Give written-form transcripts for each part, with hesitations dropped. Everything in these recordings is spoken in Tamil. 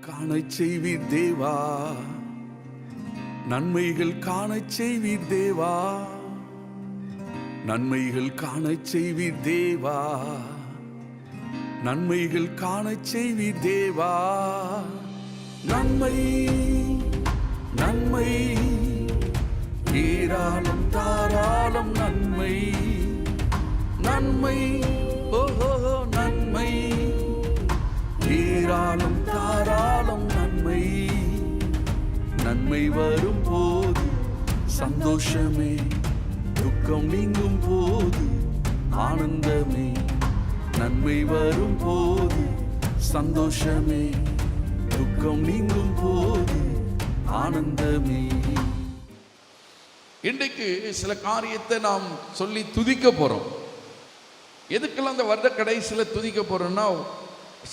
காணச் செய்வீர் தேவா, நன்மைகள் காணச் செய்வீர் தேவா, நன்மைகள் காணச் செய்வீர் தேவா, நன்மைகள் காணச் செய்வீர் தேவா. நன்மை நன்மை ஏராளம் தாராளம் நன்மை, நன்மை ஓஹோ நன்மை ஏராளம் தாராளம் நன்மை. நன்மை வரும் போது சந்தோஷமே, துக்கம் நீங்கும் போது ஆனந்தமே. நன்மை வரும் போது சந்தோஷமே, துக்கம் நீங்கும் போது ஆனந்தமே. இன்றைக்கு சில காரியத்தை நாம் சொல்லி துதிக்க போறோம். எதுக்கெல்லாம் அந்த வருட கடைசியில் துதிக்க போறோம்னா,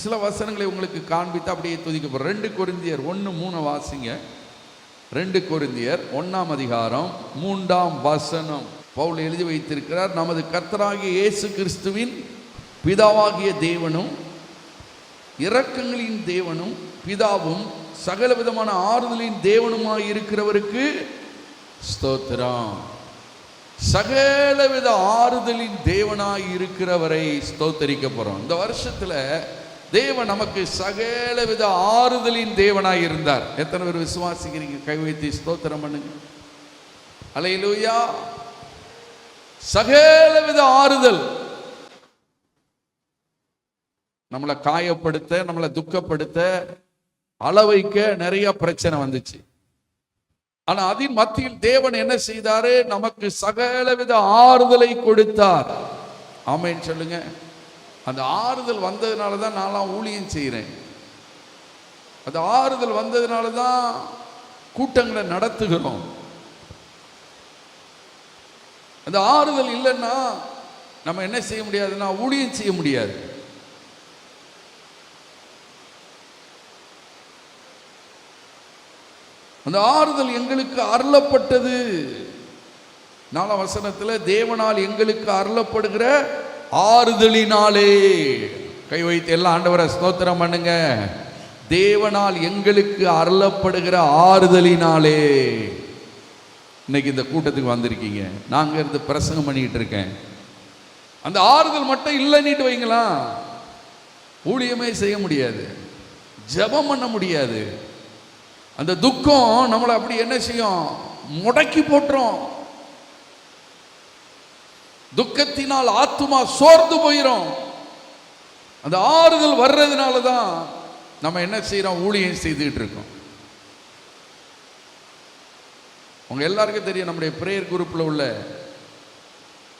சில வசனங்களை உங்களுக்கு காண்பித்து அப்படியே துதிக்க போறோம். 2 கொரிந்தியர் 1:3 வாசிங்க. 2 கொரிந்தியர் 1ஆம் அதிகாரம் 3ஆம் வசனம். பவுல் எழுதி வைத்திருக்கிறார், நமது கர்த்தராகிய இயேசு கிறிஸ்துவின் பிதாவாகிய தேவனும் இரக்கங்களின் தேவனும் பிதாவும் சகல விதமான ஆறுதலின் தேவனுமாய் இருக்கிறவருக்கு ஸ்தோத்திரம். சகலவித ஆறுதலின் தேவனாய் இருக்கிறவரை ஸ்தோத்தரிக்க போறோம். இந்த வருஷத்துல தேவன் நமக்கு சகலவித ஆறுதலின் தேவனாய் இருந்தார். எத்தனை பேர் விசுவாசிக்கிறீங்க? கை வைத்து ஸ்தோத்திரம் பண்ணுங்க. அல்லேலூயா. சகலவித ஆறுதல். நம்மளை காயப்படுத்த, நம்மளை துக்கப்படுத்த, அளவைக்க நிறைய பிரச்சனை வந்துச்சு. ஆனா அதின் மத்தியில் தேவன் என்ன செய்தாரு? நமக்கு சகலவித ஆறுதலை கொடுத்தார். ஆமென் சொல்லுங்க. அந்த ஆறுதல் வந்ததுனால தான் நான் ஊழியம் செய்கிறேன். அந்த ஆறுதல் வந்ததுனால தான் கூட்டங்களை நடத்துகிறோம். அந்த ஆறுதல் இல்லைன்னா நம்ம என்ன செய்ய முடியாதுன்னா ஊழியம் செய்ய முடியாது. அந்த ஆறுதல் எங்களுக்கு அருளப்பட்டது. 4ஆம் வசனத்தில் தேவனால் எங்களுக்கு அருளப்படுகிற ஆறுதலினாலே. கை வைத்து எல்லாம் ஆண்டவரை ஸ்தோத்திரம் பண்ணுங்க. தேவனால் எங்களுக்கு அருளப்படுகிற ஆறுதலினாலே இன்னைக்கு இந்த கூட்டத்துக்கு வந்திருக்கீங்க. நாங்க இருந்து பிரசங்கம் பண்ணிட்டு இருக்கேன். அந்த ஆறுதல் மட்டும் இல்லைன்னுட்டு வைங்களா, ஊழியமே செய்ய முடியாது, ஜெபம் பண்ண முடியாது. அந்த துக்கம் நம்மளை அப்படி என்ன செய்யும்? முடக்கி போட்டுரும். துக்கத்தினால் ஆத்துமா சோர்ந்து போயிடும். அந்த ஆறுதல் வர்றதுனால தான் நம்ம என்ன செய்யறோம்? ஊழியம் செய்துகிட்டு இருக்கோம். உங்க எல்லாருக்கும் தெரியும், நம்முடைய பிரேயர் குரூப்ல உள்ள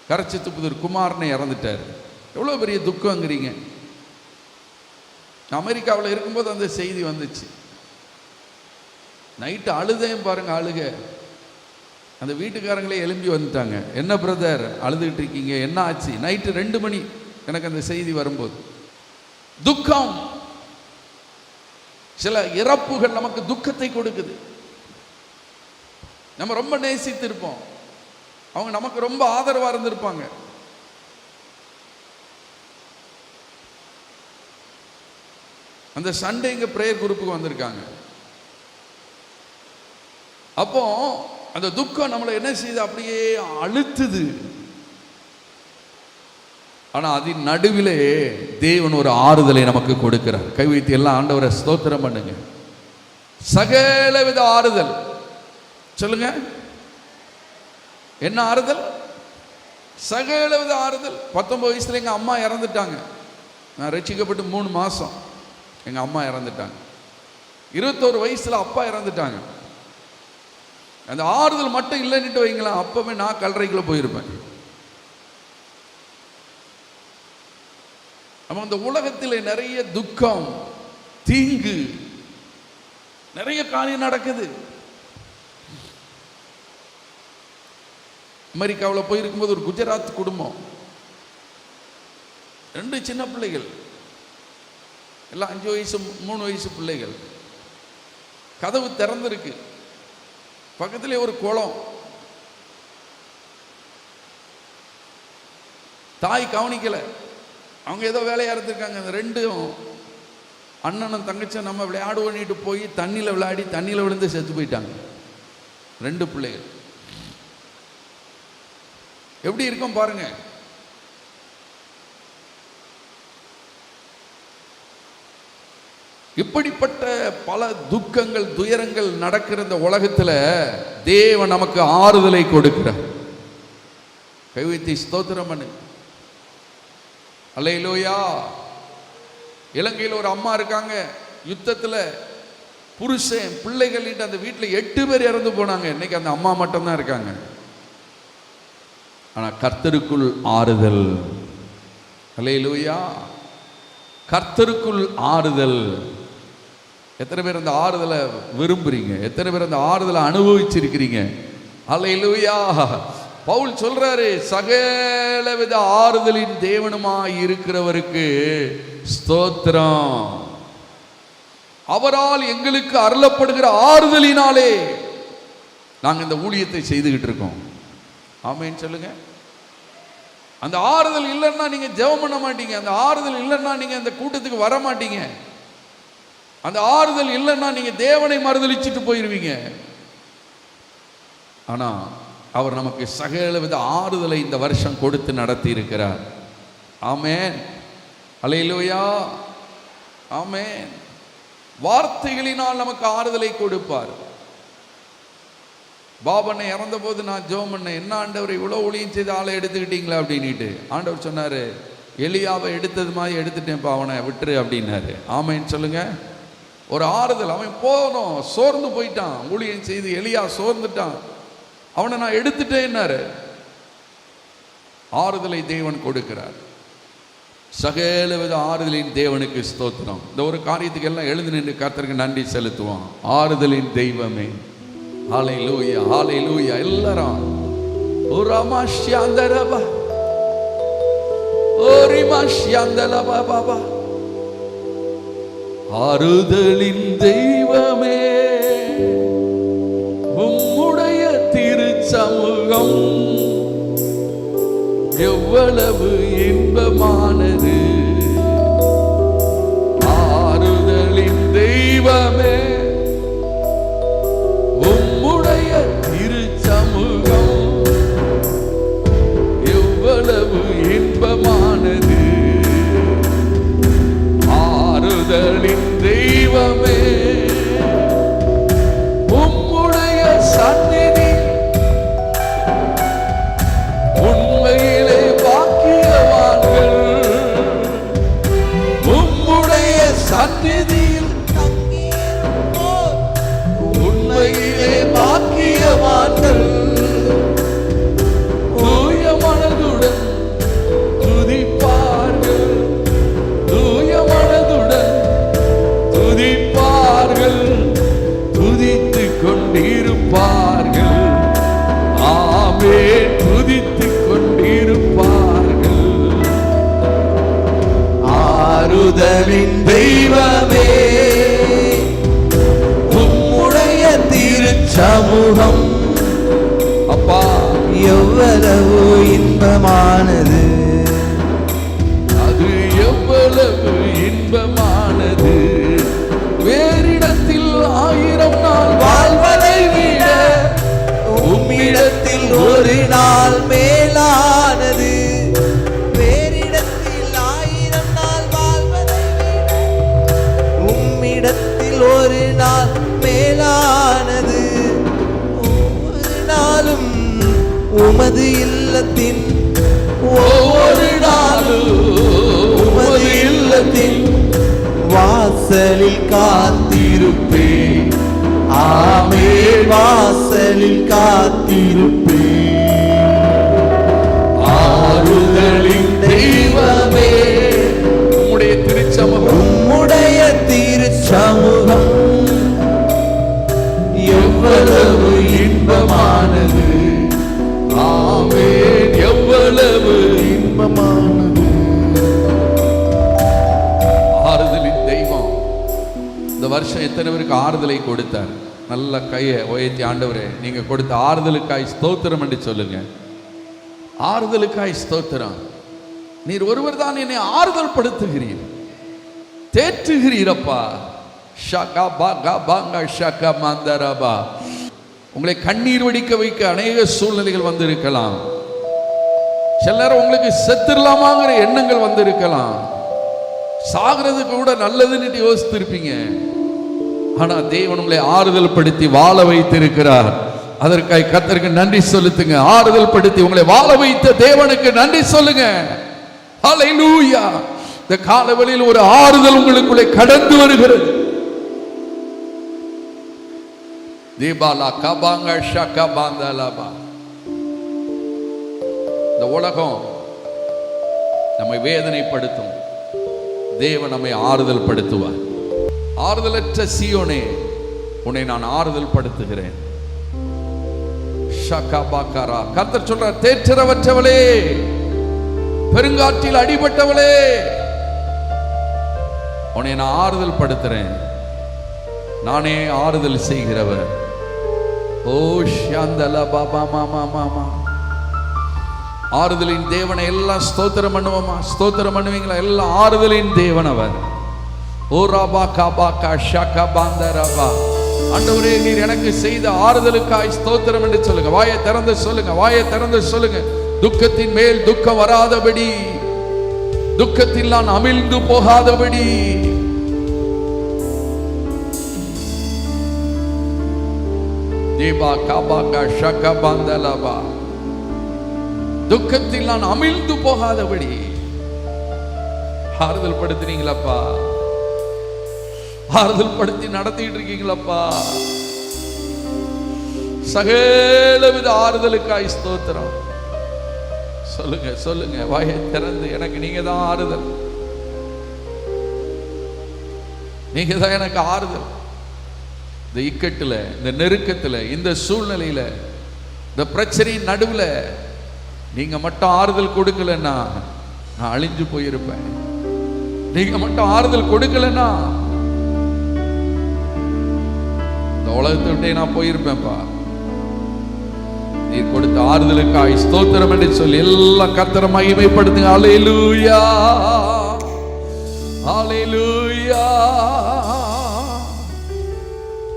கரச்சித்துப்புதூர் குமார்னு இறந்துட்டார். எவ்வளோ பெரிய துக்கங்கிறீங்க. அமெரிக்காவில் இருக்கும்போது அந்த செய்தி வந்துச்சு. நைட்டு அழுதையும் பாருங்க, அழுக. அந்த வீட்டுக்காரங்களே எழும்பி வந்துட்டாங்க. என்ன பிரதர் அழுதுகிட்டு இருக்கீங்க, என்ன ஆச்சு? நைட்டு 2 மணி எனக்கு அந்த செய்தி வரும்போது. துக்கம். சில இறப்புகள் நமக்கு துக்கத்தை கொடுக்குது. நம்ம ரொம்ப நேசித்து இருப்போம், அவங்க நமக்கு ரொம்ப ஆதரவா இருந்திருப்பாங்க. அந்த சண்டே இங்க பிரேயர் குரூப்புக்கு வந்திருக்காங்க. அப்போ அந்த துக்கம் நம்மளை என்ன செய்யுது? அப்படியே அழுத்துது. ஆனா அதன் நடுவிலே தேவன் ஒரு ஆறுதலை நமக்கு கொடுக்கிறார். கை வைத்து எல்லாம் ஆண்டவரை ஸ்தோத்திரம் பண்ணுங்க. சகலவித ஆறுதல். சொல்லுங்க, என்ன ஆறுதல்? சகலவித ஆறுதல். 19 வயசுல எங்க அம்மா இறந்துட்டாங்க. நான் ரட்சிக்கப்பட்டு 3 மாசம் எங்க அம்மா இறந்துட்டாங்க. 21 வயசுல அப்பா இறந்துட்டாங்க. அந்த ஆறுதல் மட்டும் இல்லைன்னுட்டு வைங்களா, அப்பவே நான் கல்லறைக்குள்ள போயிருப்பேன். நம்ம அந்த உலகத்தில் நிறைய துக்கம், தீங்கு, நிறைய காரியம் நடக்குது. அமெரிக்காவில் போயிருக்கும்போது ஒரு குஜராத் குடும்பம், 2 சின்ன பிள்ளைகள், எல்லாம் 5 வயசு 3 வயசு பிள்ளைகள். கதவு திறந்திருக்கு, பக்கத்திலே ஒரு குளம். தாய் கவனிக்கல, அவங்க ஏதோ வேலையா இருந்திருக்காங்க. அந்த 2 அண்ணனும் தங்கச்சியும் நம்ம விளையாடுவோன்னிட்டு போய் தண்ணியில் விளையாடி தண்ணியில் விழுந்து செத்து போயிட்டாங்க 2 பிள்ளைகள். எப்படி இருக்கும் பாருங்க. இப்படிப்பட்ட பல துக்கங்கள் துயரங்கள் நடக்கிற இந்த உலகத்தில் தேவன் நமக்கு ஆறுதலை கொடுக்கிறார். கைவித்தி ஸ்தோத்திரம் பண்ணு. அல்லேலூயா. இலங்கையில் ஒரு அம்மா இருக்காங்க, யுத்தத்தில் புருஷன் பிள்ளைகள் அந்த வீட்டில் 8 பேர் இறந்து போனாங்க. இன்னைக்கு அந்த அம்மா மட்டும்தான் இருக்காங்க. ஆனால் கர்த்தருக்குள் ஆறுதல். அல்லேலூயா. கர்த்தருக்குள் ஆறுதல். எத்தனை பேர் அந்த ஆறுதலை விரும்புறீங்க? எத்தனை பேர் அந்த ஆறுதலை அனுபவிச்சிருக்கிறீங்க? அல்லேலூயா. பவுல் சொல்றாரு, சகலவித ஆறுதலின் தேவனுமாய் இருக்கிறவருக்கு ஸ்தோத்திரம். அவரால் எங்களுக்கு அருளப்படுகிற ஆறுதலினாலே நாங்கள் இந்த ஊழியத்தை செய்துகிட்டு இருக்கோம். ஆமென் சொல்லுங்க. அந்த ஆறுதல் இல்லைன்னா நீங்க ஜெபம் பண்ண மாட்டீங்க. அந்த ஆறுதல் இல்லைன்னா நீங்க இந்த கூட்டத்துக்கு வர மாட்டீங்க. அந்த ஆறுதல் இல்லைன்னா நீங்க தேவனை மறுதலிச்சுட்டு போயிருவீங்க. ஆனா அவர் நமக்கு சகலவித ஆறுதலை இந்த வருஷம் கொடுத்து நடத்தி இருக்கிறார். ஆமென். அல்லேலூயா. ஆமென். வார்த்தைகளினால் நமக்கு ஆறுதலை கொடுப்பார். பாபனை இறந்த போது நான் ஜெபம் பண்ணேன், என்ன ஆண்டவர் இவ்வளோ ஊழியம் செய்து ஆளை எடுத்துக்கிட்டீங்களா அப்படின்ட்டு. ஆண்டவர் சொன்னார், எலியாவை எடுத்தது மாதிரி எடுத்துட்டேன்ப்பா, அவனை விட்டுரு அப்படின்னாரு. ஆமென் சொல்லுங்க. ஒரு ஆறுதல். அவன் போனோம், சோர்ந்து போயிட்டான், ஊழியம் செய்து எலியா சோர்ந்துட்டான், அவனை நான் எடுத்துட்டேன்னாரு. ஆறுதலை தேவன் கொடுக்கிறார். சகலவித ஆறுதலின் தேவனுக்கு ஸ்தோத்திரம். இந்த ஒரு காரியத்துக்கு எல்லாம் எழுந்து நின்று கர்த்தருக்கு நன்றி செலுத்துவான். ஆறுதலின் தெய்வமே. ஹல்லேலூயா, ஹல்லேலூயா. எல்லாரும் ஓரமாஷ்யாந்தரபா ஓரிமாஷ்யாந்தலபா பாபா. ஆறுதலின் தெய்வமே, உம்முடைய திருச்சமூகம் எவ்வளவு இன்பமானது. ஆறுதலின் தெய்வமே, உம்முடைய திருச்சமூகம் எவ்வளவு இன்பமானது. ஆறுதலின் தெய்வமே, உம்முடைய சந்நிதி உண்மையிலே பாக்கியவான்கள். உம்முடைய சந்நிதியில் உண்மையிலே பாக்கியவான்கள். தூய மனதுடன் துதிப்பார்கள், தூய மனதுடன் துதிப்பார்கள், துதித்துக் கொண்டிருப்பார்கள். ஆமென். துதித்துக் கொண்டிருப்பார்கள். ஆறுதலின் தெய்வமே, உம்முடைய திருச்சமூகம் அப்பா எவ்வளவு இன்பமானது. அது எவ்வளவு இன்பமானது. வேறிடத்தில் 1000 நாள் வாழ்வதை விட உம்மிடத்தில் ஒரு நாள் மேலானது. வேறிடத்தில் 1000 நாள் வாழ்வதை விட உம்மிடத்தில் ஒரு நாள் மேலானது. ஒவ்வொரு நாளும் உமது இல்லத்தின் ஒவ்வொரு நாளும் உமது இல்லத்தின் வாசலில் காத்திருப்பேன். ஆமென். வாசலில் காத்திருப்பேன். ஆறுதலின் தெய்வமே, உம்முடைய திருச்சமூகம், உம்முடைய திருச்சமூகம் எவ்வளவு இன்பமானது. ஆமென். எவ்வளவு இன்பமானது. ஆறுதலின் தெய்வம். இந்த வருஷம் எத்தனை பேருக்கு ஆறுதலை கொடுத்தார்? நல்ல கையை உயர்த்தி, ஆண்டவரே நீங்க கொடுத்த ஆறுதலுக்காய் ஸ்தோத்திரம் என்று சொல்லுங்க. ஆறுதலுக்காய் ஸ்தோத்திரம். நீர் ஒருவர் தான் என்னை ஆறுதல் படுத்துகிறீர். தேற்றுகிறீரப்பா. உங்களை கண்ணீர் வடிக்க வைக்க அநேக சூழ்நிலைகள் வந்திருக்கலாம். சில நேரம் உங்களுக்கு செத்துடலாமாங்கிற எண்ணங்கள் வந்திருக்கலாம். சாகிறதுக்கு கூட நல்லதுன்னு யோசித்திருப்பீங்க. ஆனா தேவன் உங்களை ஆறுதல் படுத்தி வாழ வைத்திருக்கிறார். அதற்காக கர்த்தருக்கு நன்றி செலுத்துங்க. ஆறுதல் படுத்தி உங்களை வாழ வைத்த தேவனுக்கு நன்றி சொல்லுங்க. ஹல்லேலூயா. இந்த காலவெளியில் ஒரு ஆறுதல் உங்களுக்குள்ளே கடந்து வருகிறது. தீபாலா கபாங்க ஷக்க பாந்தலபா. இந்த உலகம் நம்மை வேதனைப்படுத்தும், தேவன் நம்மை ஆறுதல் படுத்துவார். ஆறுதலற்ற சீயோனே, உன்னை நான் ஆறுதல் படுத்துகிறேன். கர்த்தர் சொல்றார், தேற்றரவற்றவளே, பெருங்காற்றில் அடிபட்டவளே, உன்னை நான் ஆறுதல் படுத்துறேன். நானே ஆறுதல் செய்கிறவர். ஓ ஷாந்தல பாபா மாமா மாமா. ஆறுதலின் தேவனை எல்லாம் ஸ்தோத்திரம் பண்ணுவோமா? ஸ்தோத்திரம் பண்ணுவீங்களா? எல்லாம் ஆறுதலின் தேவன் அவர். ஓ ராபா காபா கா ஷாகா பாந்தரபா. ஆண்டவரே, நீர் எனக்கு செய்த ஆறுதலுக்காய் ஸ்தோத்திரம் என்று சொல்லுங்க. வாயை திறந்து சொல்லுங்க, வாயை திறந்து சொல்லுங்க. துக்கத்தின் மேல் துக்கம் வராதபடி, துக்கத்தில் நான் அமிழ்ந்து போகாதபடி, தீபா காபா கா ஷாகா பாந்தலபா. துக்கத்தில் நான் அமிழ்ந்து போகாதபடி ஆறுதல் படுத்தினீங்களப்பா. ஆறுதல் படுத்தி நடத்திட்டு இருக்கீங்களப்பா. சகலவித ஆறுதலுக்காய் ஸ்தோத்திரம். சொல்லுங்க சொல்லுங்க, வாயை திறந்து. எனக்கு நீங்க தான் ஆறுதல், நீங்க தான் எனக்கு ஆறுதல். இந்த இக்கட்டுல, இந்த நெருக்கத்துல, இந்த சூழ்நிலையில, இந்த பிரச்சனையின் நடுவுல நீங்க மட்டும் ஆறுதல் கொடுக்கலன்னா நான் அழிஞ்சு போயிருப்பேன். நீங்க மட்டும் ஆறுதல் கொடுக்கலன்னா இந்த உலகத்தை விட்டே நான் போயிருப்பேன்ப்பா. நீ கொடுத்த ஆறுதலுக்காய் ஸ்தோத்திரம் என்று சொல்லி எல்லாம் கர்த்தரை மகிமைப்படுத்துங்க. அல்லேலூயா, அல்லேலூயா.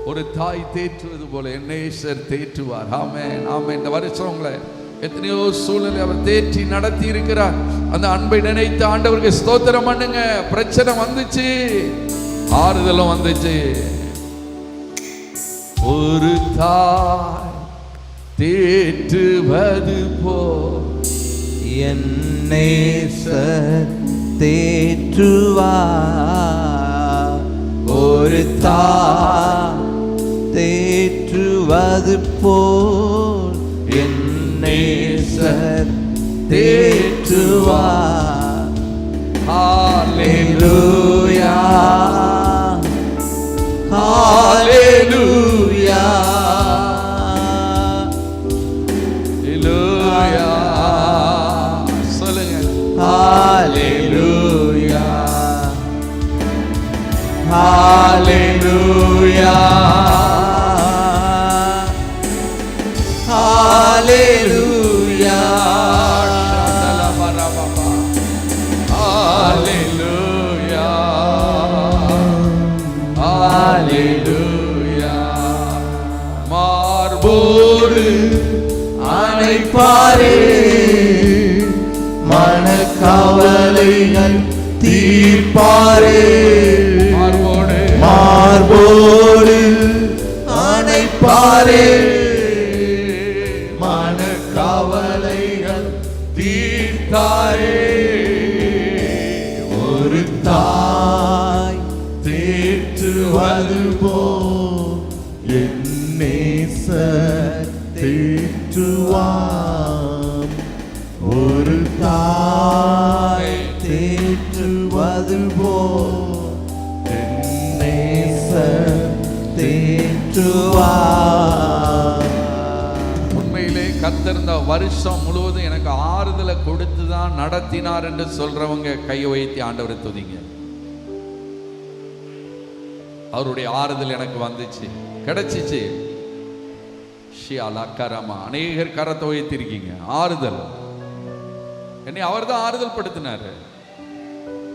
ஒரு தாய் தேற்றுவது போல என்னேசர் தேற்றுவார். ஆமென், ஆமென். இந்த வருஷம் உங்களை எத்தனையோ சூழ்நிலை அவர் தேற்றி நடத்தி இருக்கிறார். அந்த அன்பை நினைத்து ஆண்டவருக்கு ஸ்தோத்திரம் பண்ணுங்க. பிரச்சனை வந்துச்சு, ஆறுதலும் வந்துச்சு. ஒரு தாய் தேற்றுவது போ என்னை தேற்றுவார். ஒரு தாய் தேற்றுவது போல் என்னை தேற்றுவார். ஹல்லேலூயா, ஹல்லேலூயா, ஹல்லேலூயா. சொல்லுங்க, ஹல்லேலூயா, ஹல்லேலூயா, ஹல்லேலூயா, ஹல்லேலூயா, ஹல்லேலூயா. மார்போடு அணைப்பாரே, மனக்கவலைகள் தீர்ப்பாரே. மார்போடு, மார்போடு அணைப்பாரே, மனக்கவலைகள் தீர்த்தாரே. ஒரு தாய் தேற்றுவது போல் என் நேசர் தேற்றுவார். ஒரு தாய் தேற்றுவது போல் என் நேசர் தேற்றுவார். உண்மையிலே கர்த்தர் இந்த வருஷம் முழுவதும் எனக்கு ஆறுதலை கொடுத்து தான் நடத்தினார் என்று சொல்றவங்க கையை வைத்து ஆண்டவரை துதிங்க. அவருடைய ஆறுதல் எனக்கு வந்துச்சு, கிடைச்சிச்சு. அநேகர் கரத்தை வைத்திருக்கீங்க. ஆறுதல் என்னை அவர் தான் ஆறுதல் படுத்தினாரு.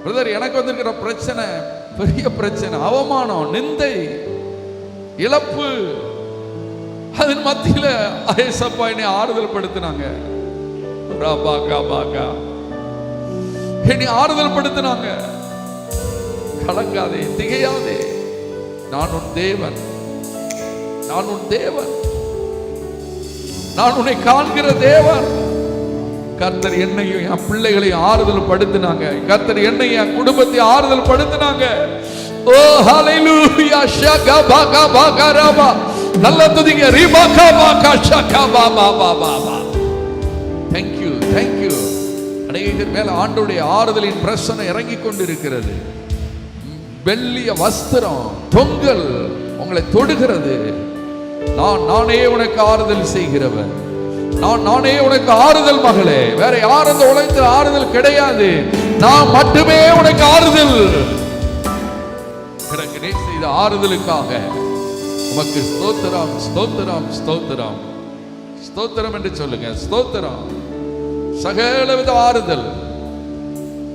பிரதர், எனக்கு வந்திருக்கிற பிரச்சனை பெரிய பிரச்சனை, அவமானம், நிந்தை, இழப்பு. அதன் மத்தியில ஏசப்பா என்னை ஆறுதல் படுத்தினாங்க. என்னை ஆறுதல் படுத்தினாங்க. கலங்காதே, திகையாதே, நான் உன் தேவன், நான் உன் தேவன், நான் உன்னை காண்கிற தேவன். கர்த்தர் என்னையும் என் பிள்ளைகளையும் ஆறுதல் படுத்தினாங்க. கர்த்தர் என்னையும் என் குடும்பத்தை ஆறுதல் படுத்தினாங்க. ஓ ஹalleluya ஷகா பாகா பாகா ரபா. நல்ல துதிங்க. ரிபாகா பாகா ஷகா Baba Baba. Thank you, thank you. அநேகர் மேல ஆண்டவருடைய ஆறுதலின் பிரசன்னம் இறங்கி கொண்டிருக்கிறது. வெள்ளிய வஸ்திரம், தொங்கல் உங்களை தொடுகிறது. நானே உனக்கு ஆறுதல் செய்கிறவன், நானே உனக்கு ஆறுதல் மகளே. வேற யாரும் இந்த உலகத்தில் ஆறுதல் கிடையாது. நான் மட்டுமே உனக்கு ஆறுதல். கிடக்கிறே செய்த ஆறுதலுக்காக உமக்கு ஸ்தோத்திரம், ஸ்தோத்திரம், ஸ்தோத்திரம், ஸ்தோத்திரம் என்று சொல்லுங்க. ஸ்தோத்திரம். சகலவித ஆறுதல்.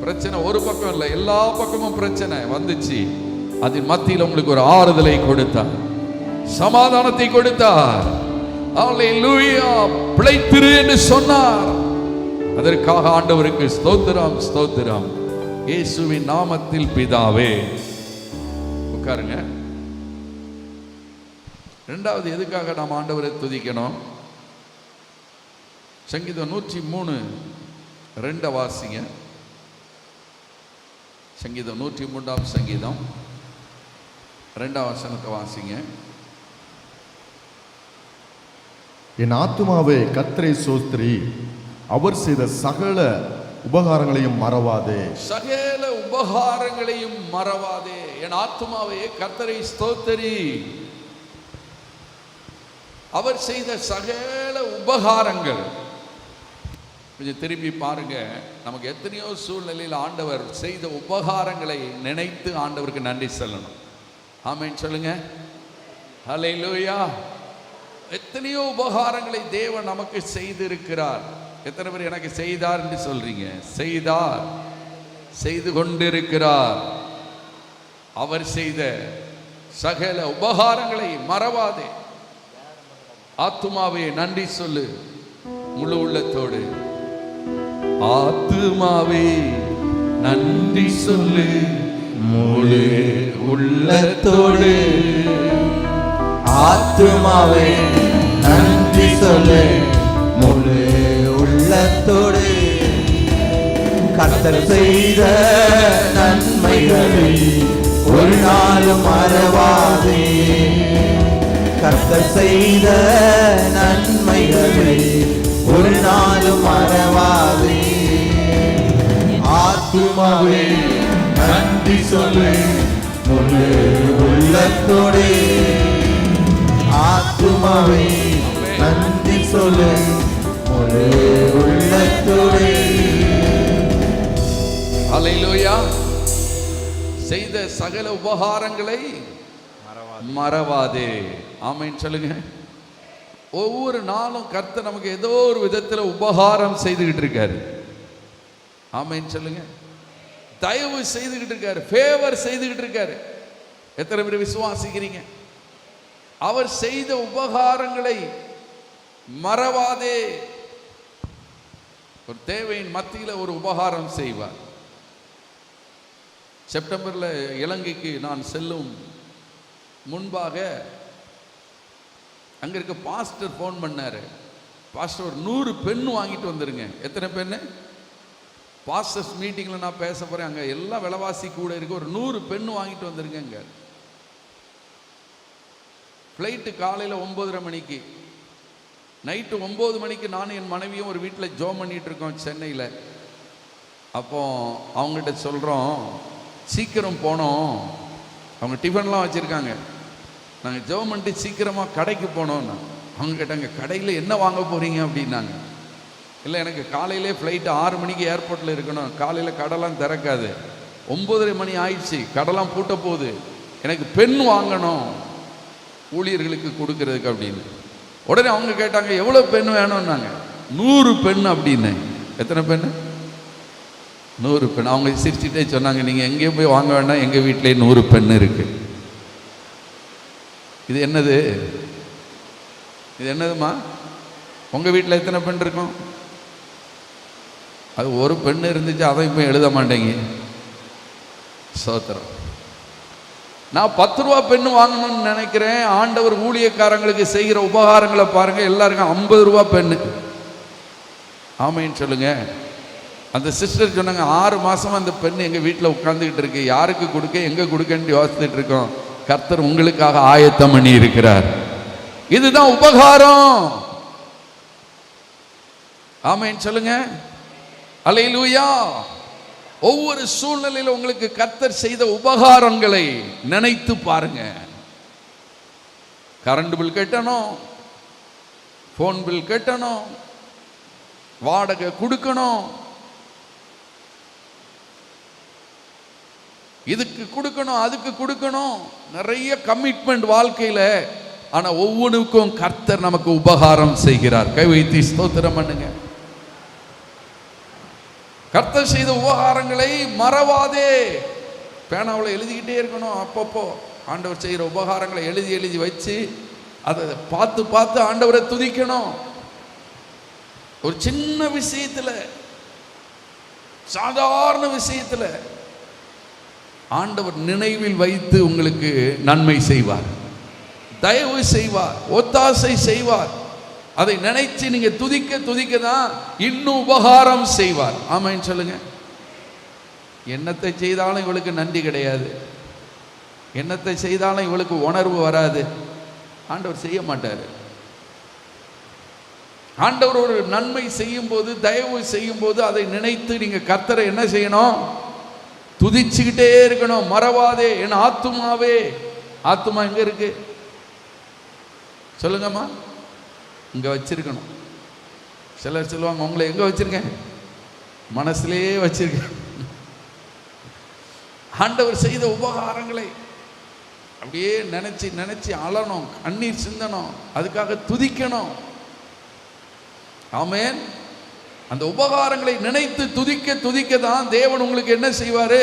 பிரச்சனை ஒரு பக்கம் இல்லை, எல்லா பக்கமும் பிரச்சனை வந்துச்சு. அதன் மத்தியில் உங்களுக்கு ஒரு ஆறுதலை கொடுத்தார், சமாதானத்தை கொடுத்தார். ஹalleluya. பிழைத்திரு என்று சொன்னார். அதற்காக ஆண்டவருக்கு ஸ்தோத்திரம், ஸ்தோத்திரம். இயேசுவின் நாமத்தில் பிதாவே. உட்காருங்க. இரண்டாவது எதுக்காக நாம் ஆண்டவரை துதிக்கணும்? சங்கீதம் 103 வாசிங்க. சங்கீதம் 103 சங்கீதம் 2 வசனத்தை வாசிங்க. என் ஆத்துமாவே கர்த்தரை ஸ்தோத்திரி, அவர் செய்த சகல உபகாரங்களையும் மறவாதே. சகல உபகாரங்களையும் மறவாதே. என் ஆத்துமாவே கர்த்தரை ஸ்தோத்திரி, அவர் செய்த சகல உபகாரங்கள். கொஞ்சம் திரும்பி பாருங்க. நமக்கு எத்தனையோ சூழ்நிலையில் ஆண்டவர் செய்த உபகாரங்களை நினைத்து ஆண்டவருக்கு நன்றி சொல்லணும். ஆமென் சொல்லுங்க. ஹல்லேலூயா. எத்தனையோ உபகாரங்களை தேவன் நமக்கு செய்திருக்கிறார். எத்தனை பேர் எனக்கு செய்தார் என்று சொல்றீங்க? செய்தார், செய்து கொண்டிருக்கிறார். அவர் செய்த சகல உபகாரங்களை மறவாதே. ஆத்துமாவே நன்றி சொல்லு முழு உள்ளத்தோடு. ஆத்துமாவே நன்றி சொல்லு முழு உள்ளத்தோடு. ஆத்துமாவே நன்றி சொல்லு முழு உள்ளத்தோடு. கர்த்தர் செய்த நன்மைகளை ஒரு நாளும் மறவாதே. கர்த்தர் செய்த நன்மைகளை ஒரு நாளும் மறவாதே. ஆத்துமாவே நன்றி சொல்லு முழு உள்ளத்தோடு. ஆத்துமாவே நன்றி சொல்லு முழு உள்ளத்தோடு. ஹல்லேலூயா. செய்த சகல உபகாரங்களை மறவாதே. ஆமென் சொல்லுங்க. ஒவ்வொரு நாளும் கர்த்தர் நமக்கு ஏதோ ஒரு விதத்தில் உபகாரம் செய்துகிட்டு இருக்காரு. ஆமென் சொல்லுங்க. தயவு செய்துகிட்டு இருக்காரு, ஃபேவர் செய்துகிட்டு இருக்காரு. எத்தனை பேர் விசுவாசிக்கிறீங்க? அவர் செய்த உபகாரங்களை மறவாதே. ஒரு தேவையின் மத்தியில் ஒரு உபகாரம் செய்வார். செப்டம்பர்ல இலங்கைக்கு நான் செல்லும் முன்பாக அங்க இருக்க பாஸ்டர் போன் பண்ணாரு. பாஸ்டர் ஒரு 100 பெண் வாங்கிட்டு வந்துருங்க. எத்தனை பெண்ணு? பாஸ்டர்ஸ் மீட்டிங்ல நான் பேச போறேன். அங்க எல்லாம் விலைவாசி கூட இருக்கு. ஒரு 100 பெண் வாங்கிட்டு வந்துருங்க. ஃப்ளைட்டு காலையில் 9:30 மணிக்கு. நைட்டு 9 மணிக்கு நானும் என் மனைவியும் ஒரு வீட்டில் ஜோம் பண்ணிட்டு இருக்கோம் சென்னையில். அப்போ அவங்ககிட்ட சொல்கிறோம், சீக்கிரம் போனோம். அவங்க டிஃபன்லாம் வச்சுருக்காங்க. நாங்கள் ஜோம் பண்ணிட்டு சீக்கிரமாக கடைக்கு போனோம்னா அவங்க கேட்டாங்க, கடையில் என்ன வாங்க போகிறீங்க அப்படின்னாங்க. இல்லை, எனக்கு காலையிலே ஃப்ளைட்டு 6 மணிக்கு ஏர்போர்ட்டில் இருக்கணும். காலையில் கடைலாம் திறக்காது. 9:30 மணி ஆயிடுச்சு, கடைலாம் பூட்ட போகுது. எனக்கு பெண் வாங்கணும் ஊழியர்களுக்கு கொடுக்கறதுக்கு அப்படின்னு. உடனே அவங்க கேட்டாங்க, எவ்வளோ பெண் வேணும்னாங்க. 100 பெண் அப்படின்னு. எத்தனை பெண்? 100 பெண். அவங்க சிரிச்சுட்டே சொன்னாங்க, நீங்கள் எங்கேயும் போய் வாங்க வேண்டாம், எங்கள் வீட்டிலே 100 பெண் இருக்கு. இது என்னது? இது என்னதுமா? உங்கள் வீட்டில் எத்தனை பெண் இருக்கும்? அது ஒரு பெண் இருந்துச்சு, அதை இப்போ எழுத மாட்டேங்க. சோத்திரம். நான் 10 ரூபா பெண்ணு வாங்கணும்னு நினைக்கிறேன். ஆண்டவர் ஊழியக்காரங்களுக்கு செய்கிற உபகாரங்களை பாருங்க, எல்லாருக்கும் 50 ரூபா பெண்ணு. ஆமைன்னு சொல்லுங்க. அந்த சிஸ்டர் சொன்னாங்க, 6 மாசமா அந்த பெண் எங்க வீட்டில் உட்கார்ந்துக்கிட்டு இருக்கு, யாருக்கு கொடுக்க எங்க கொடுக்கன்னு யோசிச்சுட்டு இருக்கோம். கர்த்தர் உங்களுக்காக ஆயத்தம் பண்ணி இருக்கிறார். இதுதான் உபகாரம். ஆமைன்னு சொல்லுங்க. அல்லேலூயா. ஒவ்வொரு சூழ்நிலையில உங்களுக்கு கர்த்தர் செய்த உபகாரங்களை நினைத்து பாருங்க. கரண்ட் பில் கட்டணும், போன் பில் கட்டணும், வாடகை கொடுக்கணும், இதுக்கு கொடுக்கணும், அதுக்கு கொடுக்கணும், நிறைய கமிட்மெண்ட் வாழ்க்கையில. ஆனா ஒவ்வொன்றுக்கும் கர்த்தர் நமக்கு உபகாரம் செய்கிறார். கை வைத்து ஸ்தோத்திரம் பண்ணுங்க. கர்த்தர் செய்த உபகாரங்களை மறவாதே. பேனாவில் எழுதிக்கிட்டே இருக்கணும். அப்பப்போ ஆண்டவர் செய்கிற உபகாரங்களை எழுதி எழுதி வச்சு அதை பார்த்து பார்த்து ஆண்டவரை துதிக்கணும். ஒரு சின்ன விஷயத்துல, சாதாரண விஷயத்துல ஆண்டவர் நினைவில் வைத்து உங்களுக்கு நன்மை செய்வார், தயவு செய்வார், ஒத்தாசை செய்வார். அதை நினைச்சு நீங்க துதிக்க துதிக்க தான் இன்னும் உபகாரம் செய்வார். ஆமான்னு சொல்லுங்க. என்னத்தை செய்தாலும் இவளுக்கு நன்றி கிடையாது, என்னத்தை செய்தாலும் இவளுக்கு உணர்வு வராது, ஆண்டவர் செய்ய மாட்டார். ஆண்டவர் ஒரு நன்மை செய்யும் போது, தயவு செய்யும் போது அதை நினைத்து நீங்க கர்த்தரை என்ன செய்யணும்? துதிச்சுக்கிட்டே இருக்கணும். மறவாதே என் ஆத்துமாவே. ஆத்துமா எங்க இருக்கு சொல்லுங்கம்மா? இங்க வச்சிருக்கணும். சிலர் சொல்லுவாங்க, உங்களை எங்க வச்சிருக்கேன்? மனசுலேயே வச்சிருக்கேன். ஆண்டவர் செய்த உபகாரங்களை அப்படியே நினைச்சு நினைச்சு அழணும், கண்ணீர் சிந்தணும், அதுக்காக துதிக்கணும். ஆமென். அந்த உபகாரங்களை நினைத்து துதிக்க துதிக்க தான் தேவன் உங்களுக்கு என்ன செய்வாரு?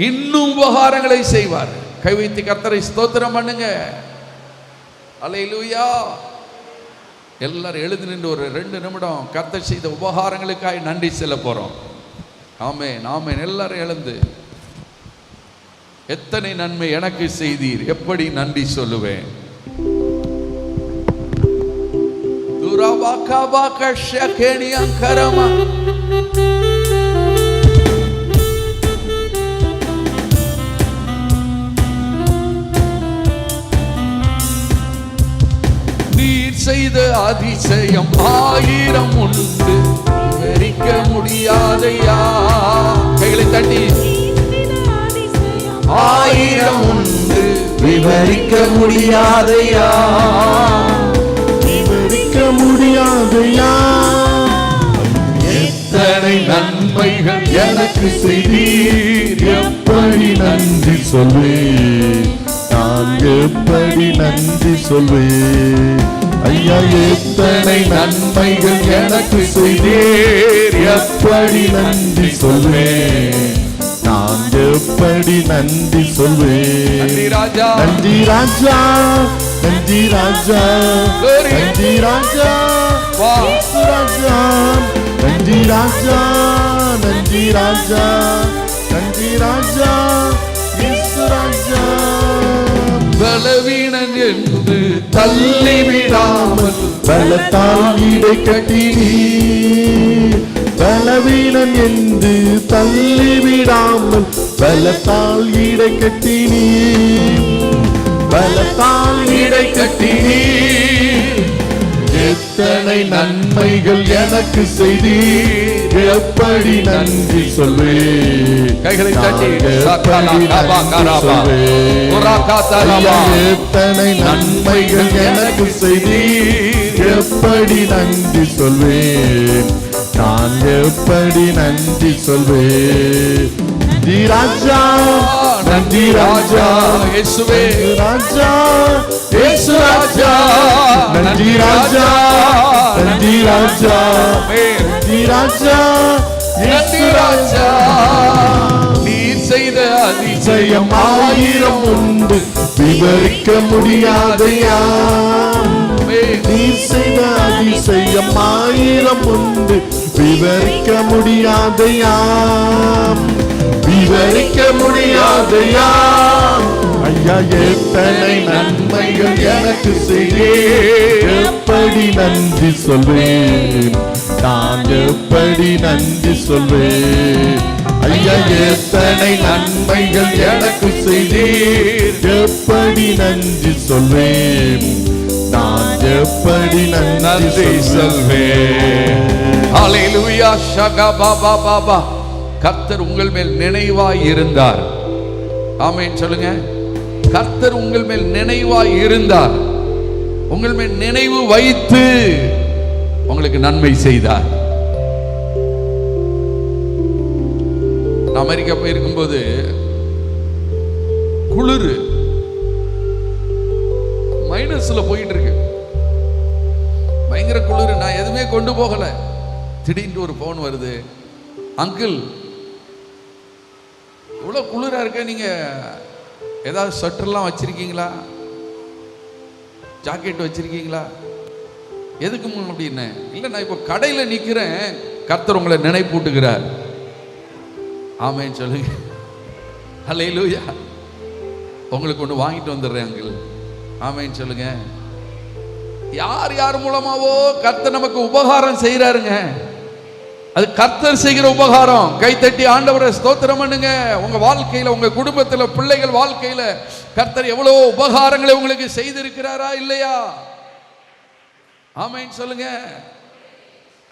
இன்னும் உபகாரங்களை செய்வார். கை வைத்து கர்த்தரை ஸ்தோத்திரம் பண்ணுங்க. அல்லேலூயா. எல்லாரும் எழுதி நின்று ஒரு 2 நிமிடம் கர்த்தர் செய்த உபகாரங்களுக்காக நன்றி சொல்ல போறோம். ஆமென், ஆமென். எல்லாரும் எழுந்து, எத்தனை நன்மை எனக்கு செய்தீர், எப்படி நன்றி சொல்லுவேன். நீர் செய்த அதிசயம் 1000 உண்டு, விவரிக்க முடியாதையா. கைகளை தட்டி. 1000 உண்டு, விவரிக்க முடியாதையா, விவரிக்க முடியாதையா. எத்தனை நன்மைகள் எனக்கு செய்தீர், எப்படி நன்றி சொல்வேன், நான் எப்படி நன்றி சொல்வேன். ஐயா, எத்தனை நன்மைகள் எனக்கு செய்தீர், எப்படி நன்றி சொல்வேன், நான் எப்படி நன்றி சொல்வேன். நன்றி ராஜா, நன்றி ராஜா, நன்றி ராஜா, நன்றி ராஜா, இயேசு ராஜா. நன்றி ராஜா, நன்றி ராஜா, நன்றி ராஜா, இயேசு ராஜா. பலவீனன் என்று தள்ளிவிடாமல் பலத்தால் இடை கட்டினீர், பலவீனன் என்று தள்ளிவிடாமல் பலத்தால் இடை கட்டினீர், பலத்தால் இடை கட்டினீர். எத்தனை நன்மைகள் எனக்கு செய்தீர், எப்படி நன்றி சொல்வேன். கைகளை தட்டி. எத்தனை நன்மைகள் எனக்கு செய்தீர், எப்படி நன்றி சொல்வேன், நான் எப்படி நன்றி சொல்வேன். நன்றி ராஜா, நன்றி ராஜா, இயேசுவே ராஜா, இயேசு ராஜா. நன்றி ராஜா, நன்றி ராஜா, நன்றி ராஜா, நன்றி ராஜா. நீர் செய்த அதிசயம் ஆயிரம் உண்டு, விவரிக்க முடியாதையா. நீர் செய்த அதிசயம் ஆயிரம் உண்டு, விவரிக்க முடியாதையா. விவரிக்க முடியாதையா. ஐயா, எத்தனை நன்மைகள் எனக்கு செய்தே, எப்படி நன்றி சொல்வேன், நான் எப்படி நன்றி சொல்வேன். ஐயா, எத்தனை நன்மைகள் எனக்கு செய்தீர், எப்படி நன்றி சொல்வேன், நான் எப்படி நன்றி சொல்வேன். ஹல்லேலூயா. ஷகா பாபா பாபா. கர்த்தர் உங்கள் மேல் நினைவாய் இருந்தார். ஆமென் சொல்லுங்க. கர்த்தர் உங்கள் மேல் நினைவாய் இருந்தார். உங்கள் மேல் நினைவு வைத்து உங்களுக்கு நன்மை செய்தார். நான் அமெரிக்கா போயிருக்கும்போது குளிர் மைனஸ்ல போயிட்டு இருக்கு, பயங்கர குளிர். நான் எதுவுமே கொண்டு போகல. திடீர்னு ஒரு போன் வருது, அங்கிள் இவ்வளவு குளிரா இருக்க, நீங்க ஏதாவது ஸ்வெட்டர்லாம் வச்சிருக்கீங்களா, ஜாக்கெட் வச்சிருக்கீங்களா? எதுக்கு அப்படின்னு. இல்லை, நான் இப்போ கடையில் நிற்கிறேன், கர்த்தர் உங்களை நினைப்பூட்டுகிறார். ஆமென் சொல்லுங்க. ஹல்லேலூயா. உங்களுக்கு ஒன்று வாங்கிட்டு வந்துடுறேன் அங்கிள். ஆமென் சொல்லுங்க. யார் யார் மூலமாவோ கர்த்தர் நமக்கு உபகாரம் செய்கிறாருங்க. அது கர்த்தர் செய்கிற உபகாரம். கைத்தட்டி ஆண்டவரை ஸ்தோத்திரம் பண்ணுங்க. உங்க வாழ்க்கையில, உங்க குடும்பத்துல, பிள்ளைகள் வாழ்க்கையில கர்த்தர் எவ்வளவு உபகாரங்களை உங்களுக்கு செய்திருக்கிறாரா இல்லையா? ஆமென் சொல்லுங்க.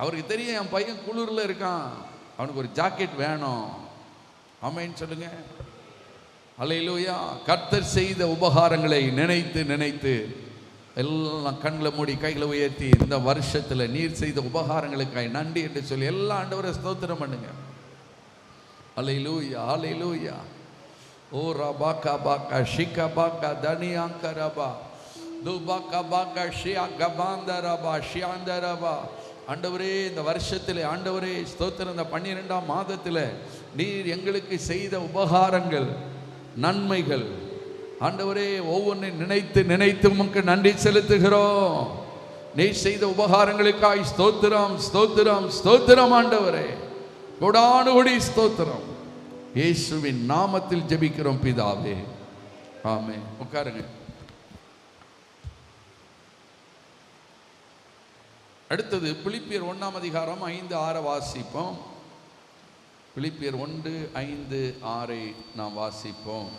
அவருக்கு தெரியும் என் பையன் குளிர்ல இருக்கான், அவனுக்கு ஒரு ஜாக்கெட் வேணும். ஆமென் சொல்லுங்க. ஹல்லேலூயா. கர்த்தர் செய்த உபகாரங்களை நினைத்து நினைத்து எல்லாம் கண்களை மூடி கைகளை உயர்த்தி, இந்த வருஷத்துல நீர் செய்த உபகாரங்களுக்காய் நன்றி என்று சொல்லி எல்லா ஆண்டவரை ஸ்தோத்திரம் பண்ணுங்க. ஹல்லேலூயா, ஹல்லேலூயா. ஓ ரபாகா பாகா ஷிகா பாகா தனியாங்க ரபா துபாகா பாகா ஷியா கபாந்த ரபா ஷியாந்த ரபா. ஆண்டவரே, இந்த வருஷத்திலே ஆண்டவரே ஸ்தோத்திரம். இந்த 12ஆம் மாதத்தில் நீர் எங்களுக்கு செய்த உபகாரங்கள், நன்மைகள் ஆண்டவரே ஒவ்வொன்றை நினைத்து நினைத்து உமக்கு நன்றி செலுத்துகிறோம். நீ செய்த உபகாரங்களுக்காய் ஸ்தோத்திரம், ஸ்தோத்திரம், ஸ்தோத்திரம். ஆண்டவரே கொடானு கொடி ஸ்தோத்திரம். இயேசுவின் நாமத்தில் ஜெபிக்கிறோம் பிதாவே, ஆமென். உட்காருங்க. அடுத்தது பிலிப்பியர் 1ஆம் அதிகாரம் 5-6 வாசிப்போம். பிலிப்பியர் 1:5-6 நாம் வாசிப்போம்.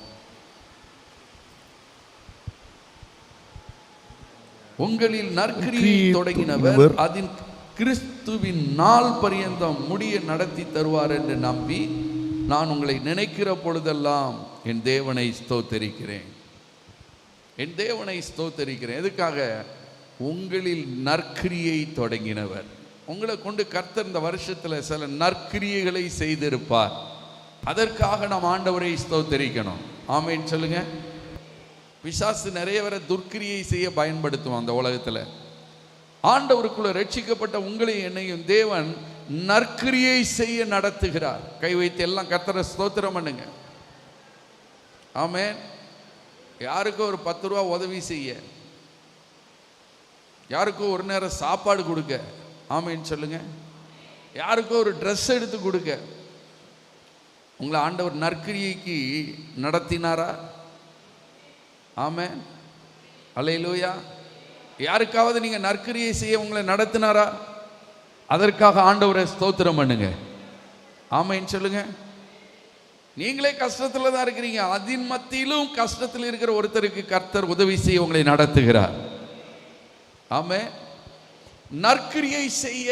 உங்களில் நற்கிரியை தொடங்கினவர் அதன் கிறிஸ்துவின் நாள் பரியந்தம் முடிய நடத்தி தருவார் என்று நம்பி நான் உங்களை நினைக்கிற பொழுதெல்லாம் என் தேவனை ஸ்தோத்தரிக்கிறேன். என் தேவனை ஸ்தோத்தரிக்கிறேன். எதுக்காக? உங்களில் நற்கிரியை தொடங்கினவர். உங்களை கொண்டு கர்த்தர் இந்த வருஷத்துல சில நற்கிரியைகளை செய்திருப்பார். அதற்காக நாம் ஆண்டவரை ஸ்தோத்தரிக்கணும். ஆமென் சொல்லுங்க. பிசாசு நிறைய பேரை துர்க்கிரியை செய்ய பயன்படுத்துவான் அந்த உலகத்துல. ஆண்டவருக்குள்ள ரட்சிக்கப்பட்ட உங்களையும் என்னையும் தேவன் நற்கிரியை செய்ய நடத்துகிறார். கை வைத்து எல்லாம் கர்த்தரை ஸ்தோத்திரம் பண்ணுங்க. ஆமென். யாருக்கோ ஒரு 10 ரூபா உதவி செய்ய, யாருக்கோ ஒரு நேரம் சாப்பாடு கொடுக்க, ஆமென் சொல்லுங்க. யாருக்கோ ஒரு ட்ரெஸ் எடுத்து கொடுக்க உங்களை ஆண்டவர் நற்கிரியைக்கு நடத்தினாரா? ஆமென். அல்லேலூயா. யாருக்காவது நீங்க நற்கிரியை செய்ய உங்களை நடத்தினாரா? அதற்காக ஆண்டவரை ஸ்தோத்திரம் பண்ணுங்க. ஆமென் சொல்லுங்க. நீங்களே கஷ்டத்துல தான் இருக்கிறீங்க, அதின் மத்தியிலும் கஷ்டத்தில் இருக்கிற ஒருத்தருக்கு கர்த்தர் உதவி செய்ய உங்களை நடத்துகிறார். ஆமென். நற்கிரியை செய்ய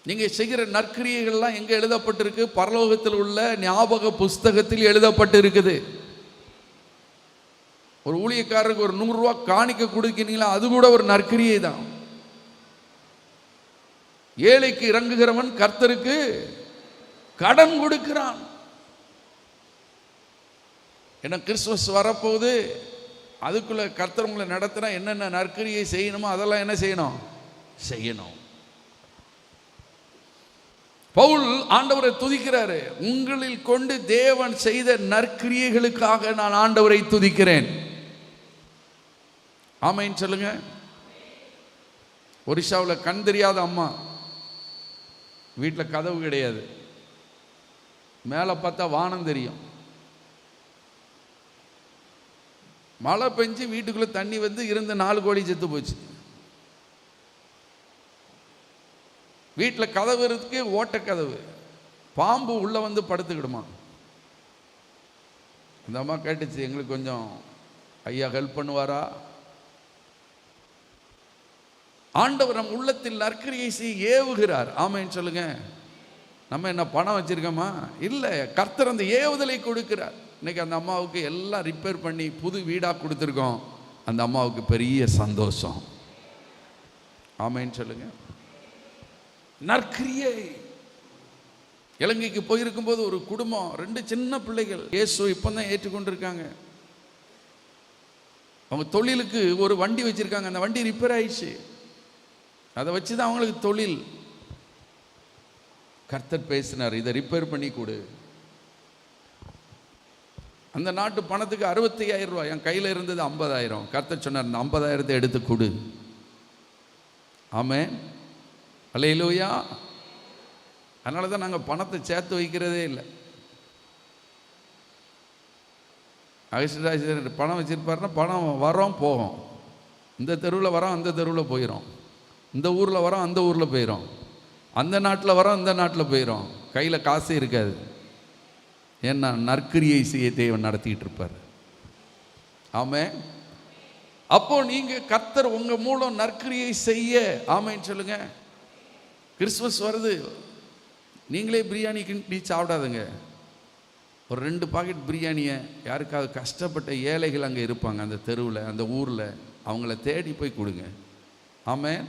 நீங்க செய்கிற நற்கிரியைகள்லாம் எங்க எழுதப்பட்டிருக்கு? பரலோகத்தில் உள்ள ஞாபக புஸ்தகத்தில் எழுதப்பட்டு இருக்குது. ஒரு ஊழியக்காரருக்கு ஒரு 100 ரூபா காணிக்க கொடுக்கிறீங்களா, அது கூட ஒரு நற்கிரியை தான். ஏழைக்கு இறங்குகிறவன் கர்த்தருக்கு கடன் கொடுக்கிறான். ஏன்னா கிறிஸ்துமஸ் வரப்போகுது, அதுக்குள்ள கர்த்தர் உங்களை நடத்தினா என்னென்ன நற்கிரியை செய்யணுமோ அதெல்லாம் என்ன செய்யணும்? செய்யணும். பவுல் ஆண்டவரை துதிக்கிறாரு. உங்களில் கொண்டு தேவன் செய்த நற்கிரியைகளுக்காக நான் ஆண்டவரை துதிக்கிறேன். ஆமென் சொல்லுங்க. ஒரிஷாவில் கண் தெரியாத அம்மா, வீட்டில் கதவு கிடையாது, மேலே பார்த்தா வானம் தெரியும். மழை பெஞ்சு வீட்டுக்குள்ளே தண்ணி வந்து இருந்த 4 கோழி செத்து போச்சு. வீட்டில் கதவு இருக்கு, ஓட்ட கதவு, பாம்பு உள்ளே வந்து படுத்துக்கிடுமா. அந்த அம்மா கேட்டுச்சு, எங்களுக்கு கொஞ்சம் ஐயா ஹெல்ப் பண்ணுவாரா? ஆண்டவர் நம் உள்ளத்தில் நற்கிரியை செய்ய ஏவுகிறார். ஆமென் சொல்லுங்க. நம்ம என்ன பணம் வச்சிருக்கோமா? இல்லை, கர்த்தர் அந்த ஏவுதலை கொடுக்கிறார். இன்னைக்கு அந்த அம்மாவுக்கு எல்லாம் ரிப்பேர் பண்ணி புது வீடாக கொடுத்துருக்கோம். அந்த அம்மாவுக்கு பெரிய சந்தோஷம். ஆமென் சொல்லுங்க. நற்கிரியை. இலங்கைக்கு போயிருக்கும்போது ஒரு குடும்பம், 2 சின்ன பிள்ளைகள், இயேசு இப்போதான் ஏற்றுக்கொண்டிருக்காங்க. அவங்க தொழிலுக்கு ஒரு வண்டி வச்சிருக்காங்க. அந்த வண்டி ரிப்பேர் ஆயிடுச்சு. அதை வச்சு தான் அவங்களுக்கு தொழில். கர்த்தர் பேசினார், இதை ரிப்பேர் பண்ணி கொடு. அந்த நாட்டு பணத்துக்கு 65,000 ரூபாய், என் கையில் இருந்தது 50,000. கர்த்தர் சொன்னார், இந்த 50,000 எடுத்து கொடு. ஆமென், அல்லேலூயா. அதனால தான் நாங்கள் பணத்தை சேர்த்து வைக்கிறதே இல்லை. அகஸ்டராஜர் பணம் வச்சிருப்பாருன்னா பணம் வரோம் போகும். இந்த தெருவில் வரோம், அந்த தெருவில் போயிடும். இந்த ஊரில் வரோம், அந்த ஊரில் போயிடும். அந்த நாட்டில் வரோம், இந்த நாட்டில் போயிடும். கையில் காசே இருக்காது. ஏன்னா நற்கிரியை செய்ய தேவன் நடத்திட்டு இருப்பார். ஆமென். அப்போ நீங்க கர்த்தர் உங்க மூலம் நற்கிரியை செய்ய, ஆமென் சொல்லுங்க. கிறிஸ்துமஸ் வருது, நீங்களே பிரியாணி கிண்டி சாப்பிடாதுங்க. ஒரு 2 பாக்கெட் பிரியாணியை யாருக்காவது கஷ்டப்பட்ட ஏழைகள் அங்கே இருப்பாங்க, அந்த தெருவில், அந்த ஊரில், அவங்கள தேடி போய் கொடுங்க. ஆமென்.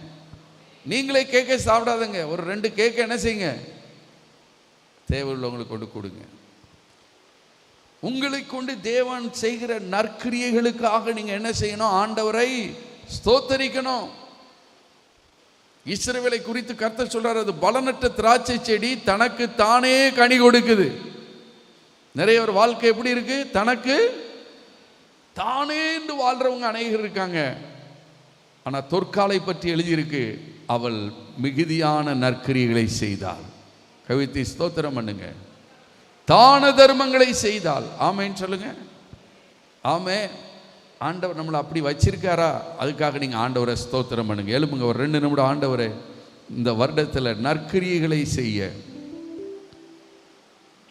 நீங்களே கேக்கை சாப்பிடாதுங்க. ஒரு 2 கேக்கை என்ன செய்யுங்க, தேவையுள்ளவங்களுக்கு கொண்டு கொடுங்க. உங்களை கொண்டு தேவன் செய்கிற நற்கிரியைகளுக்காக நீங்க என்ன செய்யணும்? ஆண்டவரை ஸ்தோத்தரிக்கணும். இஸ்ரவேலை குறித்து கர்த்தர் சொல்றார், அது பலனற்ற திராட்சை செடி, தனக்கு தானே கனி கொடுக்குது. நிறைய ஒரு வாழ்க்கை எப்படி இருக்கு? தனக்கு தானே என்று வாழ்றவங்க அநேகர் இருக்காங்க. ஆனா தொற்காலை பற்றி எழுதியிருக்கு, அவள் மிகுதியான நற்கிரியைகளை செய்தாள். கவிதை ஸ்தோத்திரம் பண்ணுங்க. தான தர்மங்களை செய்தால். ஆமென் சொல்லுங்க. ஆமே. ஆண்டவர் நம்மளை அப்படி வச்சிருக்காரா? அதுக்காக நீங்க ஆண்டவரை ஸ்தோத்திரம் பண்ணுங்க. எழுப்புங்க ஒரு 2 நிமிடம். ஆண்டவரே, இந்த வருடத்தில் நற்கிரியைகளை செய்ய,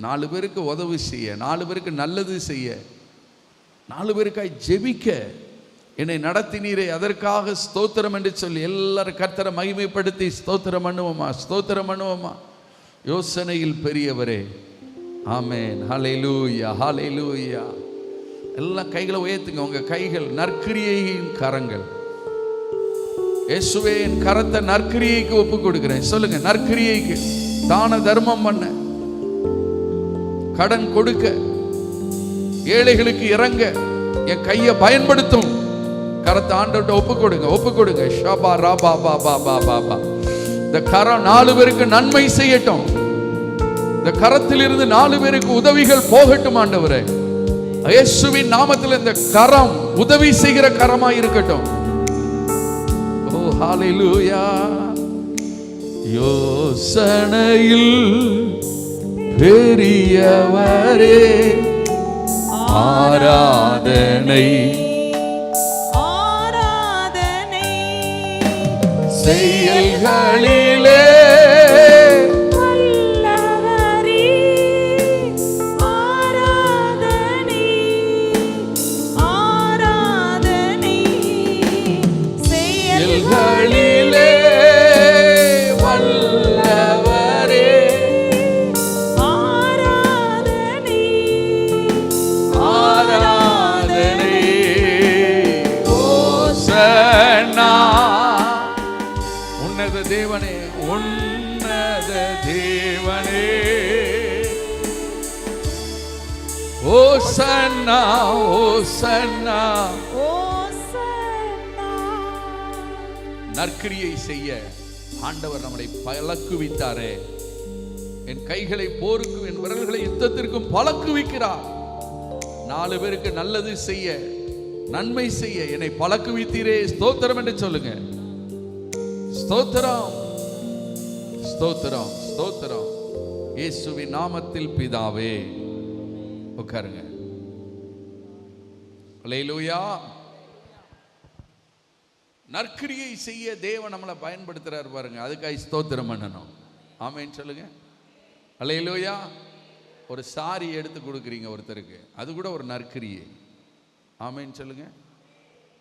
4 பேருக்கு உதவி செய்ய, 4 பேருக்கு நல்லது செய்ய, 4 பேருக்காய் ஜெபிக்க என்னை நடத்தினீரே, அதற்காக ஸ்தோத்திரம் என்று சொல்லி எல்லாரும் கர்த்தரை மகிமைப்படுத்தி ஸ்தோத்திரம் பண்ணுவோமா? ஸ்தோத்திரம் பண்ணுவோமா? யோசனையில் பெரியவரே. ஆமென், ஹல்லேலூயா, ஹல்லேலூயா. எல்லாம் கைகளை உயர்த்துங்க. உங்க கைகள் நற்கிரியையின் கரங்கள். இயேசுவே, என் கரத்தை நற்கிரியைக்கு ஒப்பு கொடுக்கிறேன். சொல்லுங்க, நற்கிரியைக்கு. தான தர்மம் பண்ண, கடன் கொடுக்க, ஏழைகளுக்கு இறங்க என் கையை பயன்படுத்தும். கரத்தை ஆண்டவர்கிட்ட ஒப்பு கொடுங்க, ஒப்பு கொடுங்க. ஷபா ராபா பாபா பாபா பா. இந்த கரம் 4 பேருக்கு நன்மை செய்யட்டும். இந்த கரத்தில் இருந்து 4 பேருக்கு உதவிகள் போகட்டும். ஆண்டவரே, இயேசுவின் நாமத்தில் இந்த கரம் உதவி செய்கிற கரமா இருக்கட்டும். ஓ ஹல்லேலூயா. யோசனையில் பெரியவரே, ஆராதனை ஆராதனை செயல்களிலே வல்லவரே, ஆராதனை ஆராதனை செயல்களிலே வல்லவரே, ஆராதனை ஆராதனை. ஓசன்னா. உன்னத தேவனே, உன்னத தேவனே, ஓசன்னா, ஓசன்னா. ஓசன்னா. நற்கிரியை செய்ய ஆண்டவர் நம்மளை பழக்குவித்தாரே. என் கைகளை போருக்கும் என் விரல்களை யுத்தத்திற்கும் பழக்குவிக்கிறார். 4 பேருக்கு நல்லது செய்ய, நன்மை செய்ய என்னை பழக்குவித்தீரே, ஸ்தோத்திரம் என்று சொல்லுங்க. ஸ்தோத்திரம், ஸ்தோத்திரம், ஸ்தோத்திரம். இயேசுவின் நாமத்தில் பிதாவே. உட்காருங்க. அல்லேலூயா. நற்கிரியை செய்ய தேவன் நம்மளை பயன்படுத்துறாரு பாருங்க, அதுக்காக ஸ்தோத்திரம் பண்ணணும். ஆமென் சொல்லுங்க. அல்லேலூயா. ஒரு சாரி எடுத்து கொடுக்குறீங்க ஒருத்தருக்கு, அது கூட ஒரு நற்கிரியை. ஆமென் சொல்லுங்க.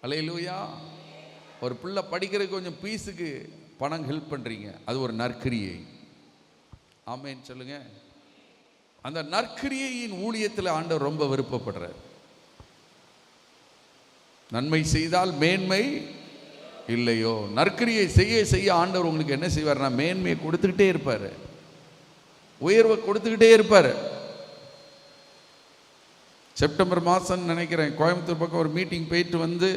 அல்லேலூயா. ஒரு பிள்ளை படிக்கிறதுக்கு கொஞ்சம் பீஸுக்கு பணம் ஹெல்ப் பண்றீங்க, அது ஒரு நற்கிரியை. ஆமென் சொல்லுங்க. அந்த நற்கிரியையின் ஊழியத்தில் ஆண்டவர் ரொம்ப விருப்பப்படுறார். நன்மை செய்தால் மேன்மை இல்லையோ? நற்கிரியை செய்ய செய்ய ஆண்டவர் உங்களுக்கு என்ன செய்வார்னா மேன்மையை கொடுத்துக்கிட்டே இருப்பார், உயர்வை கொடுத்துக்கிட்டே இருப்பார். செப்டம்பர் மாதம் நினைக்கிறேன், கோயம்புத்தூர் பக்கம் ஒரு மீட்டிங் போயிட்டு வந்து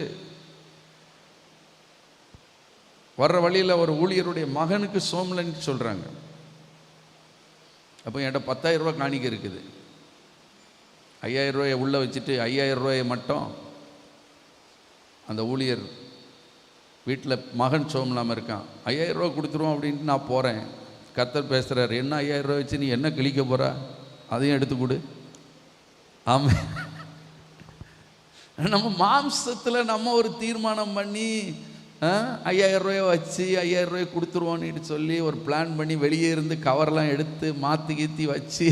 வர்ற வழியில் ஒரு ஊழியருடைய மகனுக்கு சோமலன்னு சொல்கிறாங்க. அப்போ என்கிட்ட 10,000 ரூபா காணிக்க இருக்குது. 5,000 ரூபாயை உள்ளே வச்சுட்டு 5,000 ரூபாயை மட்டும் அந்த ஊழியர் வீட்டில் மகன் சோமலாமல் இருக்கான். 5,000 ரூபா கொடுத்துருவோம் அப்படின்ட்டு நான் போகிறேன். கர்த்தர் பேசுகிறார், என்ன 5,000 ரூபா வச்சு நீ என்ன கிழிக்க போகிற, அதையும் எடுத்து கொடு. ஆமாம், நம்ம மாம்சத்தில் நம்ம ஒரு தீர்மானம் பண்ணி 5,000 ரூபாயை வச்சு 5,000 ரூபாய் கொடுத்துருவோன்னு சொல்லி ஒரு பிளான் பண்ணி வெளியே இருந்து கவர்லாம் எடுத்து மாற்றி கீத்தி வச்சு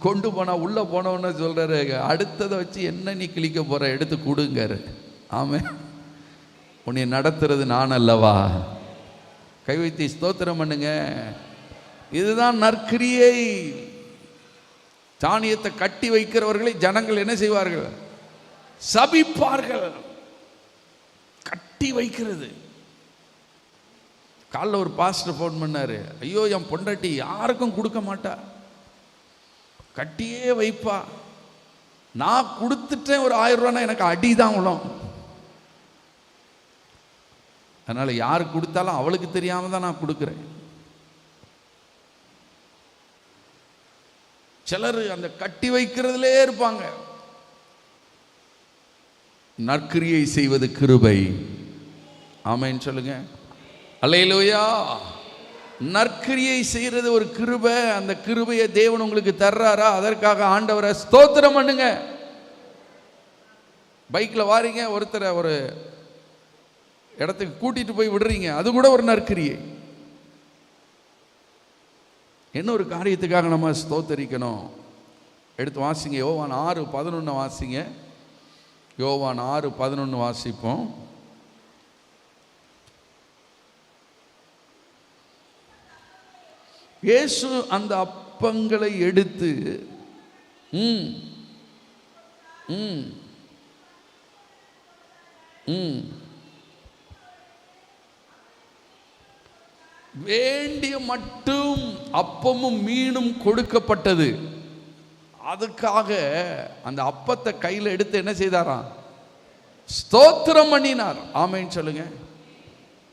கொண்டு போனால் உள்ளே போனவொன்னே சொல்கிறாரு, அடுத்ததை வச்சு என்ன நீ கிழிக்க போகிற, எடுத்து கொடுங்காரு. ஆமாம், உன்னை நடத்துறது நான் அல்லவா? கை வைத்து ஸ்தோத்திரம் பண்ணுங்க. இதுதான் நற்கிரியை. தானியத்தை கட்டி வைக்கிறவர்களை ஜனங்கள் என்ன செய்வார்கள்? சபிப்பார்கள். கட்டி வைக்கிறது. காலைல ஒரு பாஸ்டர் ஃபோன் பண்ணாரு, ஐயோ என் பொண்டாட்டி யாருக்கும் கொடுக்க மாட்டா, கட்டியே வைப்பா, நான் கொடுத்துட்டேன் ஒரு 1000 ரூபானா எனக்கு அடிதான் விழும், அதனால யாரு கொடுத்தாலும் அவளுக்கு தெரியாம தான் நான் கொடுக்குறேன். சிலர் அந்த கட்டி வைக்கிறதுலே இருப்பாங்க. நற்கிரியை செய்வது கிருபை. ஆமென் சொல்லுங்க. அல்லேலூயா. நற்கிரியை செய்யறது ஒரு கிருபை. அந்த கிருபையை தேவன் உங்களுக்கு தர்றாரா? அதற்காக ஆண்டவரை ஸ்தோத்திரம் பண்ணுங்க. பைக்ல வாரீங்க, ஒருத்தரை ஒரு இடத்துக்கு கூட்டிட்டு போய் விடுறீங்க, அது கூட ஒரு நற்கிரியை. என்ன ஒரு காரியத்துக்காக நம்ம ஸ்தோத்தரிக்கணும். எடுத்து வாசிங்க, யோவான் 6:11 வாசிங்க. யோவான் 6:11 வாசிப்போம். இயேசு அந்த அப்பங்களை எடுத்து வேண்டிய மட்டும் அப்பமும் மீனும் கொடுக்கப்பட்டது. அதுக்காக அந்த அப்பத்தை கையில் எடுத்து என்ன செய்தாராம்? ஸ்தோத்திரம் பண்ணினார். ஆமென் சொல்லுங்க.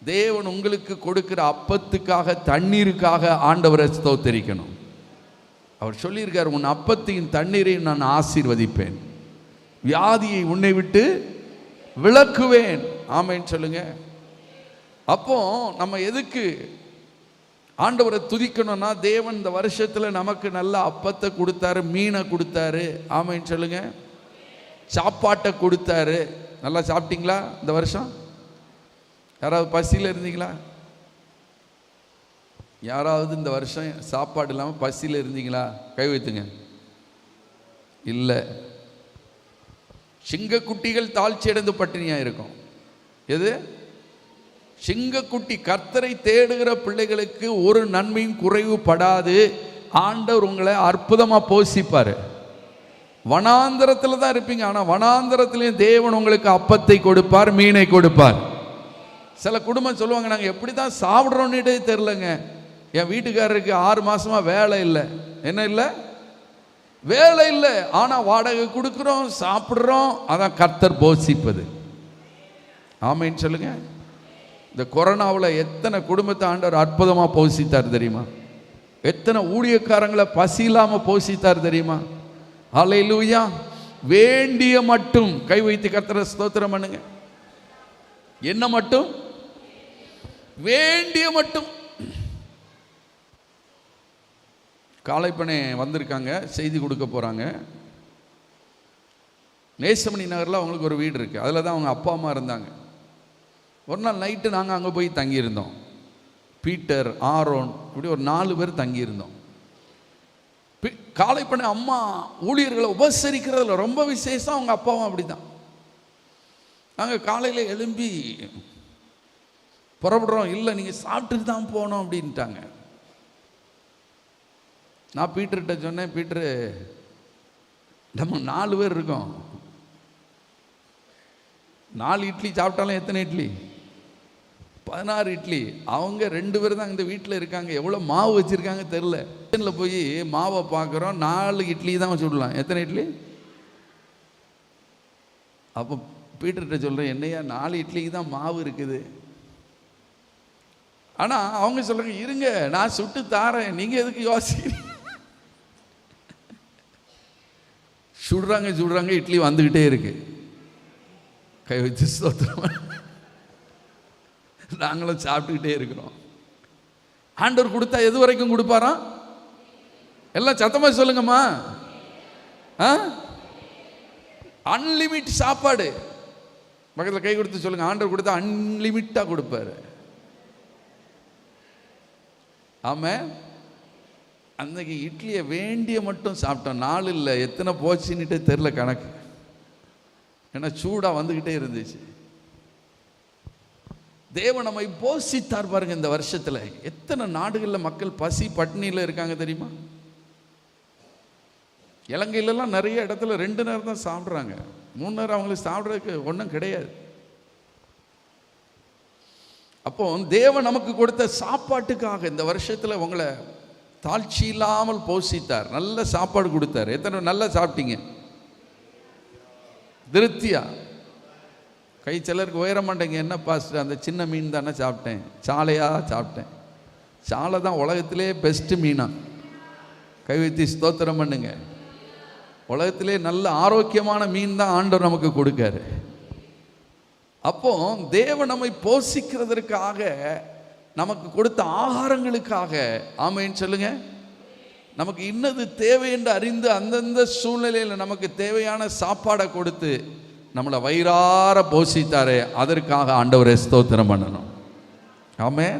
தேவன் உங்களுக்கு கொடுக்கிற அப்பத்துக்காக, தண்ணீருக்காக ஆண்டவரை ஸ்தோத்தரிக்கணும். அவர் சொல்லியிருக்கார், உன் அப்பத்தையும் தண்ணீரையும் நான் ஆசீர்வதிப்பேன், வியாதியை உன்னை விட்டு விலக்குவேன். ஆமென் சொல்லுங்க. அப்போ நம்ம எதுக்கு ஆண்டவரை துதிக்கணும்னா, தேவன் இந்த வருஷத்தில் நமக்கு நல்ல அப்பத்தை கொடுத்தாரு, மீனை கொடுத்தாரு. ஆமென் சொல்லுங்க. சாப்பாட்டை கொடுத்தாரு. நல்லா சாப்பிட்டீங்களா இந்த வருஷம்? யாராவது பசியில் இருந்தீங்களா? யாராவது இந்த வருஷம் சாப்பாடு இல்லாமல் பசியில் இருந்தீங்களா? கை வைத்துங்க. இல்லை. சிங்கக்குட்டிகள் தாழ்ச்சி அடைந்து பட்டினியாக இருக்கும். எது? சிங்கக்குட்டி. கர்த்தரை தேடுகிற பிள்ளைகளுக்கு ஒரு நன்மையும் குறைவுபடாது. ஆண்டவர் உங்களை அற்புதமாக போஷிப்பார். வனாந்தரத்தில் தான் இருப்பீங்க, ஆனால் வனாந்தரத்திலையும் தேவன் உங்களுக்கு அப்பத்தை கொடுப்பார், மீனை கொடுப்பார். சில குடும்பம் சொல்லுவாங்க, நாங்கள் எப்படி தான் சாப்பிட்றோன்னே தெரிலங்க, என் வீட்டுக்காரருக்கு 6 மாசமா வேலை இல்லை. என்ன இல்லை? வேலை இல்லை, ஆனால் வாடகை கொடுக்குறோம், சாப்பிட்றோம். அதான் கர்த்தர் போஷிப்பது. ஆமென் சொல்லுங்க. இந்த கொரோனாவில் எத்தனை குடும்பத்தை ஆண்டவர் அற்புதமாக போஷித்தார் தெரியுமா? எத்தனை ஊழியக்காரங்களை பசி இல்லாம போஷித்தார் தெரியுமா? ஹல்லேலூயா. வேண்டிய மட்டும் கை வைத்து கர்த்தரை ஸ்தோத்திரம் பண்ணுங்க. என்ன மட்டும்? வேண்டிய மட்டும். காலைப்பனை வந்திருக்காங்க, செய்தி கொடுக்க போறாங்க. நேசமணி நகரில் அவங்களுக்கு ஒரு வீடு இருக்குது. அதில் தான் அவங்க அப்பா அம்மா இருந்தாங்க. ஒரு நாள் நைட்டு நாங்கள் அங்கே போய் தங்கியிருந்தோம். பீட்டர், ஆரோன், இப்படி ஒரு 4 பேர் தங்கியிருந்தோம். காலைப்பனை அம்மா ஊழியர்களை உபசரிக்கிறதுல ரொம்ப விசேஷம். அவங்க அப்பாவும் அப்படி தான். நாங்கள் காலையில் எழும்பி புறப்படுறோம். இல்லை, நீங்கள் சாப்பிட்டுட்டு தான் போகணும் அப்படின்ட்டாங்க. நான் பீட்டர்கிட்ட சொன்னேன், பீட்டரு நம்ம 4 பேர் இருக்கோம், 4 இட்லி சாப்பிட்டாலும் எத்தனை இட்லி? 16 இட்லி. அவங்க 2 பேர் தான் இந்த வீட்டில் இருக்காங்க. எவ்வளோ மாவு வச்சுருக்காங்க தெரில. கிச்சனில் போய் மாவை பார்க்குறோம், 4 இட்லி தான் சுடலாம். எத்தனை இட்லி? அப்போ பீட்டர்கிட்ட சொல்கிறேன், என்னையா 4 இட்லிக்கு தான் மாவு இருக்குது. ஆனால் அவங்க சொல்கிறாங்க, இருங்க நான் சுட்டு தாரேன், நீங்கள் எதுக்கு யோசிக்கிறீங்க? சுடுறாங்க, இட்லி வந்துக்கிட்டே இருக்கு. கை வச்சு ஸ்தோத்திரம். நாங்களும் சாப்பிட்டுக்கிட்டே இருக்கிறோம். ஆண்டவர் கொடுத்தா எது வரைக்கும் கொடுப்பாராம்? எல்லாம் சத்தமாக சொல்லுங்கம்மா. அன்லிமிட் சாப்பாடு. பக்கத்தில் கை கொடுத்து சொல்லுங்க, ஆண்டவர் கொடுத்தா அன்லிமிட்டாக கொடுப்பாரு. ஆமாம். அன்னைக்கு இட்லியை வேண்டிய மட்டும் சாப்பிட்டோம். 4 இல்லை, எத்தனை போச்சுன்னுட்டே தெரில கணக்கு. ஏன்னா சூடாக வந்துக்கிட்டே இருந்துச்சு. தேவன் நம்மை போஷித்தார் பாருங்க. இந்த வருஷத்தில் எத்தனை நாடுகளில் மக்கள் பசி பட்டினியில் இருக்காங்க தெரியுமா? இலங்கையிலலாம் நிறைய இடத்துல 2 நேரம் தான் சாப்பிட்றாங்க. 3 நேரம் அவங்களுக்கு சாப்பிட்றதுக்கு ஒன்றும் கிடையாது. அப்போ தேவன் நமக்கு கொடுத்த சாப்பாட்டுக்காக இந்த வருஷத்தில் உங்களை தாழ்ச்சி இல்லாமல் போஷித்தார். நல்ல சாப்பாடு கொடுத்தார். எத்தனை நல்லா சாப்பிட்டீங்க? திருப்தியா? கை சிலருக்கு உயர மாட்டேங்க. என்ன பாஸ்டர், அந்த சின்ன மீன் தானே சாப்பிட்டேன், சாலையாக சாப்பிட்டேன். சாலை தான் உலகத்திலே பெஸ்ட்டு மீனா. கை வைத்து ஸ்தோத்திரம் பண்ணுங்க. உலகத்திலே நல்ல ஆரோக்கியமான மீன் தான் ஆண்டவர் நமக்கு கொடுக்காரு. அப்போ தேவன் நம்மை போஷிக்கிறதற்காக, நமக்கு கொடுத்த ஆகாரங்களுக்காக, ஆமென் சொல்லுங்க, நமக்கு இன்னது தேவை என்று அறிந்து அந்தந்த சூழ்நிலையில் நமக்கு தேவையான சாப்பாடை கொடுத்து நம்மளை வயிறார போஷித்தாரே, அதற்காக ஆண்டவரை ஸ்தோத்திரம் பண்ணணும். ஆமென்.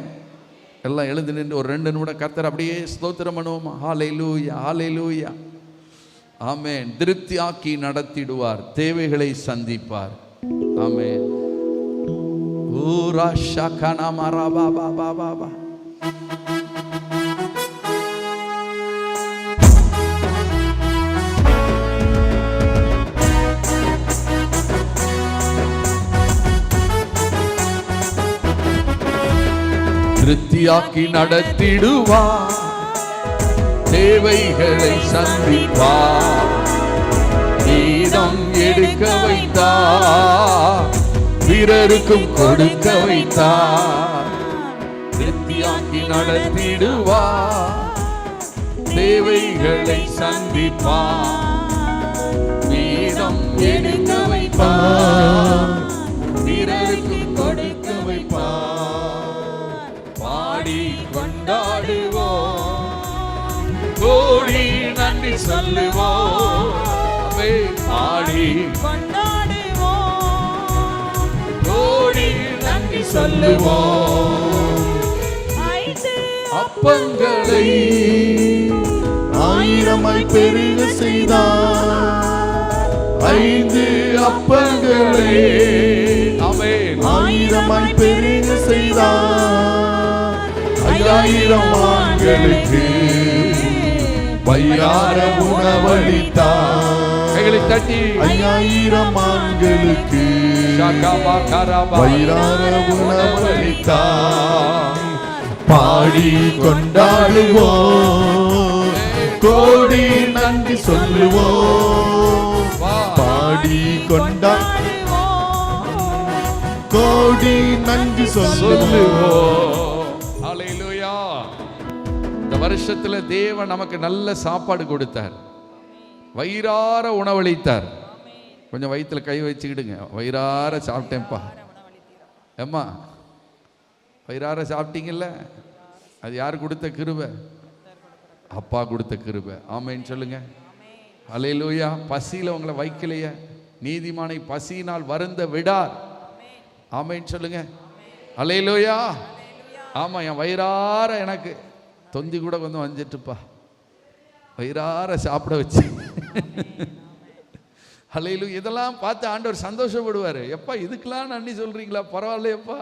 எல்லாம் எழுந்து நின்று ஒரு 2 நிமிடம் கர்த்தரை அப்படியே ஸ்தோத்திரம் பண்ணுவோமா? ஹல்லேலூயா, ஹல்லேலூயா. ஆமென். திருப்தியாக்கி நடத்திடுவார், தேவைகளை சந்திப்பார். ஆமென். ஊரா ஷகனா மரா பாபா பாபா பா. திருப்தியாக்கி நடத்திடுவார், தேவைகளை சந்திப்பார், நீதம் எடுக்க வைத்தார், பிறருக்கும் கொடுக்க வைத்தார். திருப்தியாக்கி நடத்திடுவார், தேவைகளை சந்திப்பார், நீதம் எடுக்க வைப்பார், பிறருக்கும் கொடுக்க வைப்பார். பாடி கொண்டாடுவோம், கோடி நன்றி சொல்லுவோம். பாடி கொண்டாடுவோம், கோடி நன்றி சொல்லுவோம். 5 அப்பங்களை 1000 பெருக செய்தார். 5 அப்பங்களை 1000 பெருக செய்தார். 5000 ஆண்களுக்கு வயிறார உணவளித்தார். கைகளை தட்டி 5000 ஆண்களுக்கு வயிறார உணவளித்தார். பாடி கொண்டாடுவோம், கோடி நன்றி சொல்லுவோம். பாடி கோடி நன்றி சொல்லுவோம். ஹல்லேலூயா. இந்த வருஷத்துல தேவன் நமக்கு நல்ல சாப்பாடு கொடுத்தார், வயிறார உணவளித்தார். கொஞ்சம் வயிற்றுல கை வச்சுக்கிடுங்க. வயிறார சாப்பிட்டேன்ப்பா. ஏம்மா வயிறார சாப்பிட்டீங்கல்ல, அது யார் கொடுத்த கிருபை? அப்பா கொடுத்த கிருபை. ஆமென் சொல்லுங்க. அல்லேலூயா. பசியில உங்களை வைக்கலையே, நீதிமானை பசியினால் வருந்த விடார். ஆமென் சொல்லுங்க. அல்லேலூயா. ஆமா, என் வயிறார எனக்கு தொந்தி கூட கொஞ்சம் வஞ்சிட்டுப்பா, வயிறார சாப்பிட வச்சு. அல்லேலூயா. இதெல்லாம் பார்த்து ஆண்டவர் சந்தோஷப்படுவார். எப்பா இதுக்கெல்லாம் நன்றி சொல்றீங்களா? பரவாயில்லையப்பா,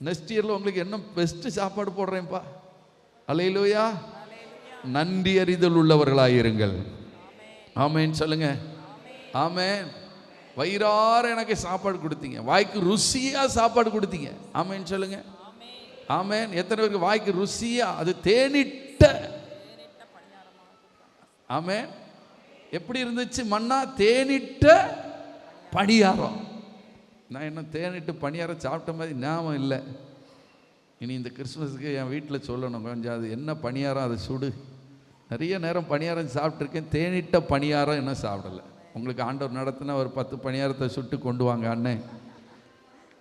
நெக்ஸ்ட் இயர்ல உங்களுக்கு என்ன பெஸ்ட் சாப்பாடு போடுறேன்ப்பா. அல்லேலூயா. நன்றி அறிதல் உள்ளவர்களாயிருங்கள். ஆமென் சொல்லுங்க. ஆமென். வயிறார எனக்கு சாப்பாடு கொடுத்தீங்க, வாய்க்கு ருசியா சாப்பாடு கொடுத்தீங்க. ஆமென் சொல்லுங்க. ஆமென். எத்தனை பேருக்கு வாய்க்கு ருசியா, அது தேனிட்ட. ஆமென். எப்படி இருந்துச்சு மன்னா? தேனிட்ட பணியாரம். நான் என்ன தேனிட்டு பணியாரம் சாப்பிட்ட மாதிரி ஞாபகம் இல்லை. இனி இந்த கிறிஸ்மஸுக்கு என் வீட்டில் சொல்லணும் கொஞ்சம், அது என்ன பணியாரம், அது சுடு. நிறைய நேரம் பணியாரம் சாப்பிட்ருக்கேன், தேனிட்ட பணியாரம் என்ன சாப்பிடலை. உங்களுக்கு ஆண்டவர் நடத்தினா ஒரு 10 பணியாரத்தை சுட்டு கொண்டு வாங்க அண்ணே.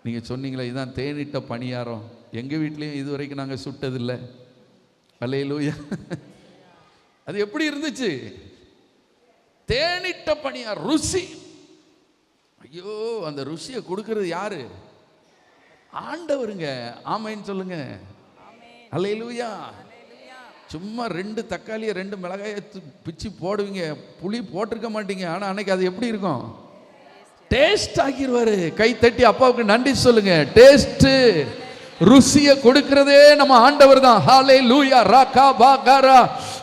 நீங்கள் சொன்னீங்களே இதுதான் தேனிட்ட பணியாரம், எங்கள் வீட்லேயும் இது வரைக்கும் நாங்கள் சுட்டதில்லை. அல்லேலூயா. அது எப்படி இருந்துச்சு? தேனிட்ட பணியாரம், ருசி. ஐயோ, அந்த ருசியை கொடுக்கறது யாரு? ஆண்டவருங்க. ஆமைன்னு சொல்லுங்க. அல்லேலூயா. சும்மா 2 தக்காளியை 2 மிளகாயை பிச்சு போடுவீங்க, புளி போட்டிருக்க மாட்டீங்க. ஆனால் அன்னைக்கு அது எப்படி இருக்கும்? டேஸ்ட் ஆக்கிடுவாரு. கை தட்டி அப்பாவுக்கு நன்றி சொல்லுங்க. டேஸ்ட், ருசியை கொடுக்கிறதே நம்ம ஆண்டவர் தான். ஹல்லேலூயா. ராகா பாகாரா.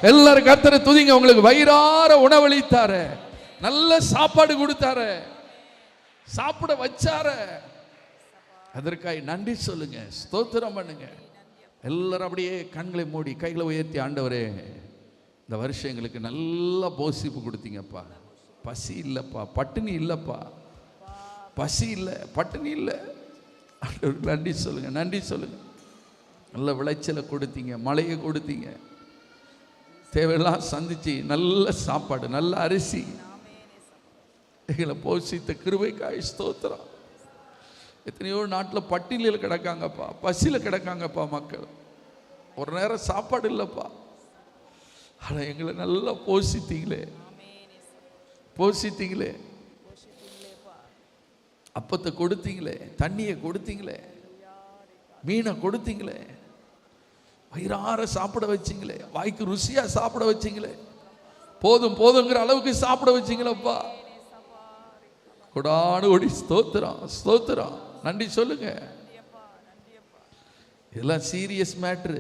எல்லாரும் கர்த்தரை துதிங்க. உங்களுக்கு வயிறார உணவளித்தாரு, நல்ல சாப்பாடு கொடுத்தாரு, சாப்பிட வச்சாரு. அதற்காக நன்றி சொல்லுங்க, ஸ்தோத்திரம் பண்ணுங்க. எல்லாரும் அப்படியே கண்களை மூடி கைகளை உயர்த்தி, ஆண்டவரே இந்த வருஷம் எங்களுக்கு நல்லா போஷிப்பு கொடுத்தீங்கப்பா. பசி இல்லைப்பா, பட்டினி இல்லைப்பா, பசி இல்லை, பட்டினி இல்லை. ஆண்டவருக்கு நன்றி சொல்லுங்க, நன்றி சொல்லுங்க. நல்ல விளைச்சலை கொடுத்தீங்க, மழையை கொடுத்தீங்க, தேவையெல்லாம் சந்திச்சு நல்ல சாப்பாடு, நல்ல அரிசி எங்களை போஷித்த கிருபைக்காய் ஸ்தோத்திரம். எத்தனையோ நாட்டில் பட்டினியில் கிடக்காங்கப்பா, பசியில் கிடக்காங்கப்பா மக்கள். ஒரு நேரம் சாப்பாடு இல்லைப்பா. ஆனால் எங்களை நல்லா போஷித்தீங்களே, போஷித்தீங்களே. அப்பத்தை கொடுத்தீங்களே, தண்ணியை கொடுத்தீங்களே, மீனை கொடுத்தீங்களே, வயிறார சாப்பிட வச்சிங்களே, வாய்க்கு ருசியாக சாப்பிட வச்சிங்களே, போதும் போதுங்கிற அளவுக்கு சாப்பிட வச்சிங்களப்பா. கொடானு ஓடி ஸ்தோத்திரம், ஸ்தோத்திரம். நன்றி சொல்லுங்க. இதெல்லாம் சீரியஸ் மேட்ரு,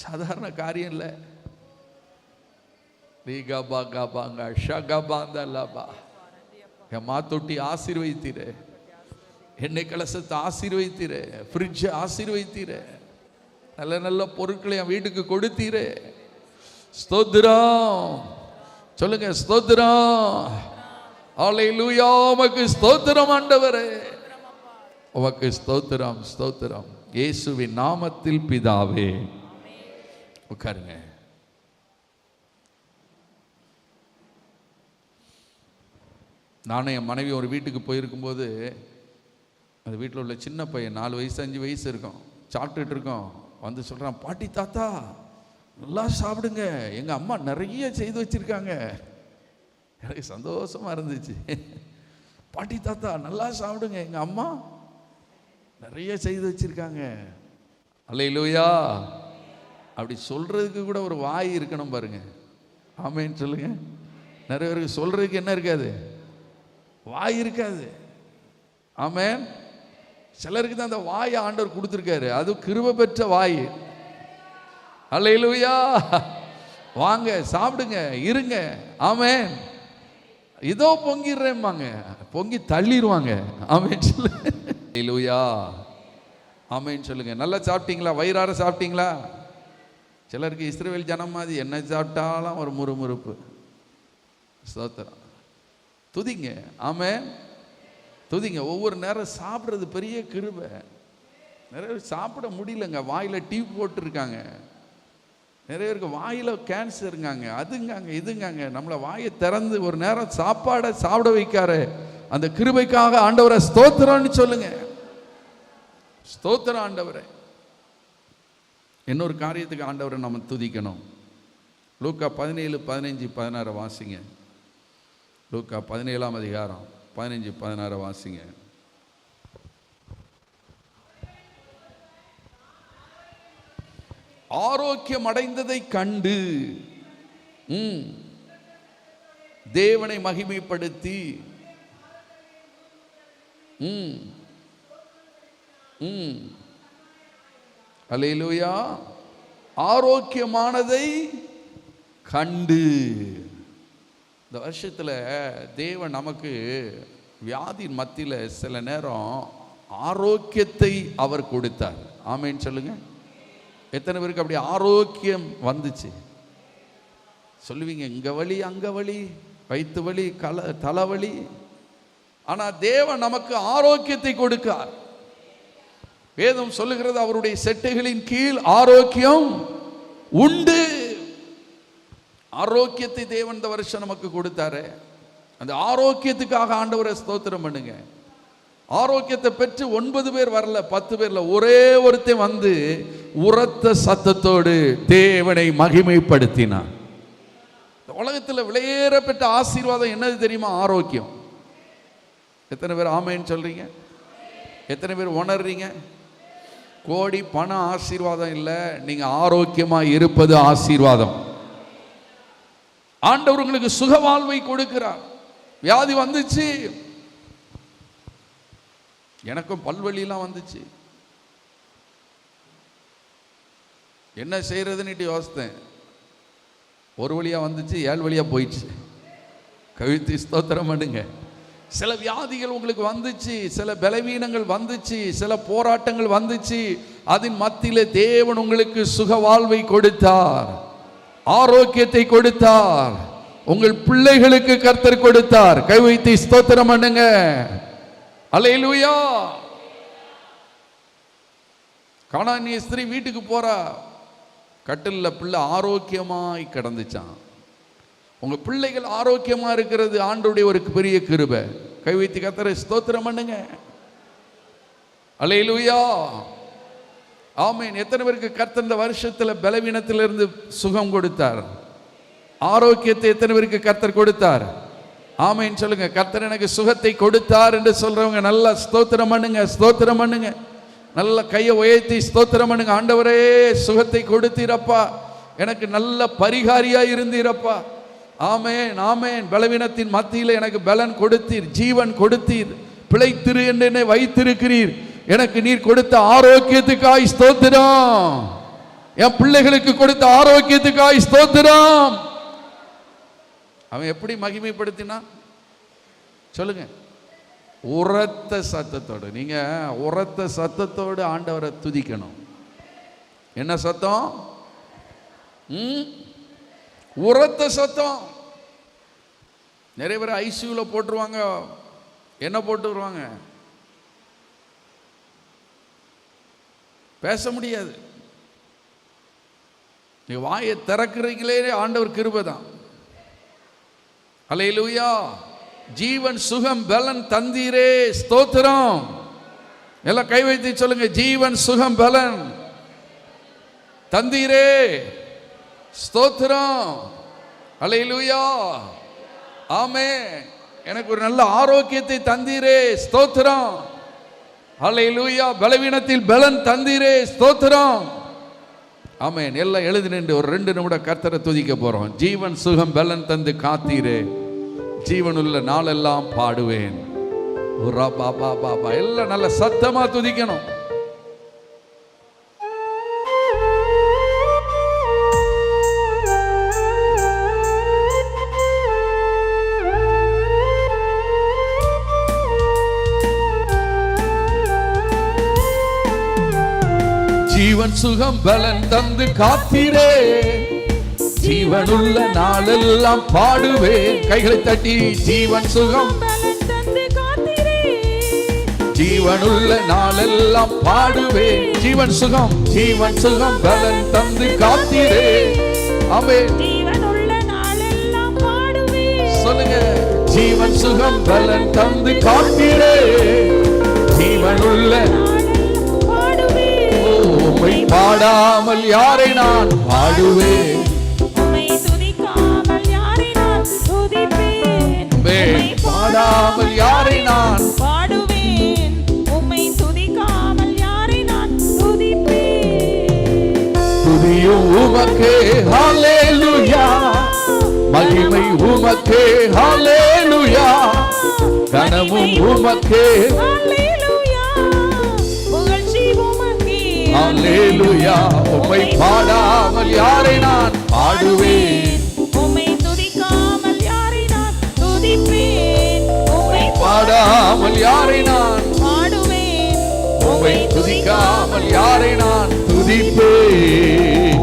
சாதாரண காரியம் இல்லை. என் மாத்தொட்டி ஆசீர்வதித்தீரே, எண்ணெய் கலசத்தை ஆசீர்வதித்தீரே, ஃப்ரிட்ஜை ஆசீர்வதித்தீரே, நல்ல நல்ல பொருட்களை என் வீட்டுக்கு கொடுத்தீரே. ஸ்தோத்திரம் சொல்லுங்க, ஸ்தோத்திரம். அல்லேலூயா. உமக்கு ஸ்தோத்திரம் ஆண்டவரே, உமக்கு ஸ்தோத்திரம், ஸ்தோத்திரம். இயேசுவின் நாமத்தில் பிதாவே. உட்காருங்க. நானும் என் மனைவி ஒரு வீட்டுக்கு போயிருக்கும்போது, அந்த வீட்டில் உள்ள சின்ன பையன் 4 வயசு 5 வயசு இருக்கும், சாப்பிட்டுட்டு இருக்கோம். வந்து சொல்கிறான், பாட்டி தாத்தா நல்லா சாப்பிடுங்க, எங்கள் அம்மா நிறைய செய்து வச்சுருக்காங்க. எனக்கு சந்தோஷமாக இருந்துச்சு. பாட்டி தாத்தா நல்லா சாப்பிடுங்க, எங்கள் அம்மா நிறைய செய்து வச்சுருக்காங்க. அல்லேலூயா. அப்படி சொல்கிறதுக்கு கூட ஒரு வாய் இருக்கணும் பாருங்க. ஆமேன்னு சொல்லுங்க. நிறைய பேருக்கு சொல்கிறதுக்கு என்ன இருக்காது? வாய் இருக்காது. ஆமேன். சிலருக்கு தான் அந்த வாயை ஆண்டவர் கொடுத்துருக்காரு, அது கிருபை பெற்ற வாய். அல்லேலூயா. வாங்க சாப்பிடுங்க, இருங்க. ஆமேன். இதோ பொங்கிடுறேம்பாங்க, பொங்கி தள்ளிடுவாங்க. ஆமேன் சொல்லு. அல்லேலூயா. ஆமேன்னு சொல்லுங்க. நல்லா சாப்பிட்டீங்களா? வயிறார சாப்பிட்டீங்களா? சிலருக்கு இஸ்ரவேல் ஜனம் மாதிரி என்ன சாப்பிட்டாலும் ஒரு முறுமுறுப்பு. ஸ்தோத்திரம். துதிங்க. ஆமேன். துதிங்க. ஒவ்வொரு நேரம் சாப்பிட்றது பெரிய கிருபை. நிறைய சாப்பிட முடியலங்க, வாயில் டீ போட்டுருக்காங்க. நிறைய பேருக்கு வாயில கேன்சருங்காங்க, அதுங்காங்க, இதுங்காங்க. நம்மளை வாயை திறந்து ஒரு நேரம் சாப்பாடை சாப்பிட வைக்காரு. அந்த கிருபைக்காக ஆண்டவரை ஸ்தோத்திரம்னு சொல்லுங்க. ஸ்தோத்திரம் ஆண்டவரை. இன்னொரு காரியத்துக்கு ஆண்டவரை நம்ம துதிக்கணும். லூக்கா 17, 15, 16 வாசிங்க. லூக்கா 17ஆம் அதிகாரம் 15, 16 வாசிங்க. ஆரோக்கியம் அடைந்ததை கண்டு தேவனை மகிமைப்படுத்தி அல்லேலூயா, ஆரோக்கியமானதை கண்டு. இந்த வருஷத்துல தேவன் நமக்கு வியாதியின் மத்தியில சில நேரம் ஆரோக்கியத்தை அவர் கொடுத்தார். ஆமேன்னு சொல்லுங்க. எத்தனை பேருக்கு அப்படி ஆரோக்கியம் வந்துச்சு? சொல்லுவீங்க, இங்க வலி, அங்க வலி, வயிற்று வலி, தலைவலி. ஆனா தேவன் நமக்கு ஆரோக்கியத்தை கொடுக்கார். வேதம் சொல்லுகிறது, அவருடைய செட்டைகளின் கீழ் ஆரோக்கியம் உண்டு. ஆரோக்கியத்தை தேவன் இந்த வருஷம் நமக்கு கொடுத்தாரு. அந்த ஆரோக்கியத்துக்காக ஆண்டவரை ஸ்தோத்திரம் பண்ணுங்க. ஆரோக்கியத்தை பெற்று 9 பேர் வரல, 10 பேர்ல ஒரே ஒருத்தன் வந்து உரத்த சத்தத்தோடு தேவனை மகிமைப்படுத்தினான். உலகத்தில் விலையேற பெற்ற ஆசீர்வாதம் என்னது தெரியுமா? ஆரோக்கியம். எத்தனை பேர் ஆமேன்னு சொல்றீங்க? எத்தனை பேர் உணர்றீங்க? கோடி பண ஆசீர்வாதம் இல்லை, நீங்க ஆரோக்கியமா இருப்பது ஆசீர்வாதம். ஆண்டவர் உங்களுக்கு சுக வாழ்வை கொடுக்கிறார். வியாதி வந்துச்சு, எனக்கும் பல்வலியெல்லாம் வந்துச்சு. என்ன செய்யறதுன்னு யோசித்தேன். ஒரு வழியா வந்துச்சு, 7 வழியா போயிடுச்சு. கவிழ்த்து ஸ்தோத்திரம் பண்ணுங்க. சில வியாதிகள் உங்களுக்கு வந்துச்சு, சில பலவீனங்கள் வந்துச்சு, சில போராட்டங்கள் வந்துச்சு. அதன் மத்தியிலே தேவன் உங்களுக்கு சுக வாழ்வை கொடுத்தார், ஆரோக்கியத்தை கொடுத்தார். உங்கள் பிள்ளைகளுக்கு கர்த்தர் கொடுத்தார். கை வைத்து ஸ்தோத்திரம் பண்ணுங்க. அல்லேலூயா. கானானிய ஸ்திரீ வீட்டுக்கு போறா, கட்டில்ல பிள்ளை ஆரோக்கியமாய் கிடந்துச்சான். உங்க பிள்ளைகள் ஆரோக்கியமா இருக்கிறது ஆண்டவருடைய ஒரு பெரிய கிருபை. கை வைத்து கர்த்தரை ஸ்தோத்திரம் பண்ணுங்க. அல்லேலூயா, ஆமென். எத்தனை பேருக்கு கர்த்தர் இந்த வருஷத்துல பலவீனத்திலிருந்து சுகம் கொடுத்தார், ஆரோக்கியத்தை எத்தனை பேருக்கு கர்த்தர் கொடுத்தார்? ஆமென் சொல்லுங்க. கர்த்தர் எனக்கு சுகத்தை கொடுத்தார் என்று சொல்றவங்க நல்லா ஸ்தோத்திரம் பண்ணுங்க, ஸ்தோத்திரம் பண்ணுங்க. நல்ல கையை உயர்த்தி ஸ்தோத்திரம் பண்ணுங்க. ஆண்டவரே, சுகத்தை கொடுத்தீரப்பா, எனக்கு நல்ல பரிகாரியா இருந்தீரப்பா. ஆமென், ஆமென். பலவீனத்தின் மத்தியில் எனக்கு பலன் கொடுத்தீர், ஜீவன் கொடுத்தீர், பிழைத்திரு என்று என்னை வைத்திருக்கிறீர். எனக்கு நீர் கொடுத்த ஆரோக்கியத்துக்காய் ஸ்தோத்திரம். என் பிள்ளைகளுக்கு கொடுத்த ஆரோக்கியத்துக்காய் ஸ்தோத்திரம். அவன் எப்படி மகிமைப்படுத்தினான் சொல்லுங்க? உரத்த சத்தத்தோடு. நீங்க உரத்த சத்தத்தோடு ஆண்டவரை துதிக்கணும். என்ன சத்தம்? உரத்த சத்தம். நிறைய பேர் ஐசியூல போட்டுருவாங்க. என்ன போட்டு வருவாங்க? பேச முடியாது. நீ வாயை திறக்கிறீங்களே, ஆண்டவர் கிருபை தான். அல்லேலூயா. ஜீவன் சுகம் பலன் தந்தீரே, ஸ்தோத்திரம். எல்லாம் கை வைத்து சொல்லுங்க, ஜீவன் சுகம் பலன் தந்தீரே, ஸ்தோத்திரம். அல்லேலூயா, ஆமென். எனக்கு ஒரு நல்ல ஆரோக்கியத்தை தந்தீரே, ஸ்தோத்திரம். அல்லேலூயா. பலவீனத்தில் பலன் தந்தீரே, ஸ்தோத்திரம். ஆமென். எல்லாம் எழுதி நின்று ஒரு 2 நிமிடம் கர்த்தரை துதிக்க போறோம். ஜீவன் சுகம் பலன் தந்து காத்தீரே, ஜீவனுள்ள நாளெல்லாம் பாடுவேன். எல்லாம் நல்ல சத்தமா துதிக்கணும். ஜீவன் சுகம் பலன் தந்து காத்தீரே, ஜீவனுள்ள நாளெல்லாம் பாடுவேன். கைகளை தட்டி ஜீவன் சுகம் ஜீவனுள்ள நாளெல்லாம் பாடுவேன். ஜீவன் சுகம், ஜீவன் சுகம் பலன் தந்து காத்தீரே. ஆமென். ஜீவனுள்ள நாளெல்லாம் பாடுவேன். சொல்லுங்க, ஜீவன் சுகம் பலன் தந்து காத்தீரே. ஜீவனுள்ள நாளெல்லாம் பாடுவேன். உம்மை பாடாமல் யாரை நான் பாடுவேன். உம்மை துதிக்காமல் யாரை நான் துதிப்பேன். உம்மை பாடாமல் யாரை நான் பாடுவேன். உம்மை துதிக்காமல் யாரை நான் துதிப்பேன். துதியும் உமக்கே ஹல்லேலூயா, மகிமை உமக்கே ஹல்லேலூயா, கனமும் உமக்கே ஹல்லேலூயா, புகழ்ச்சி உமக்கே ஹல்லேலூயா. உம்மை பாடாமல் யாரை நான் பாடுவேன். உம்மை துதிக்காமல் யாரை நான் துதிப்பேன். உம்மை பாடாமல் யாரை நான் பாடுவேன். உம்மை துதிக்காமல் யாரை நான் துதிப்பேன்.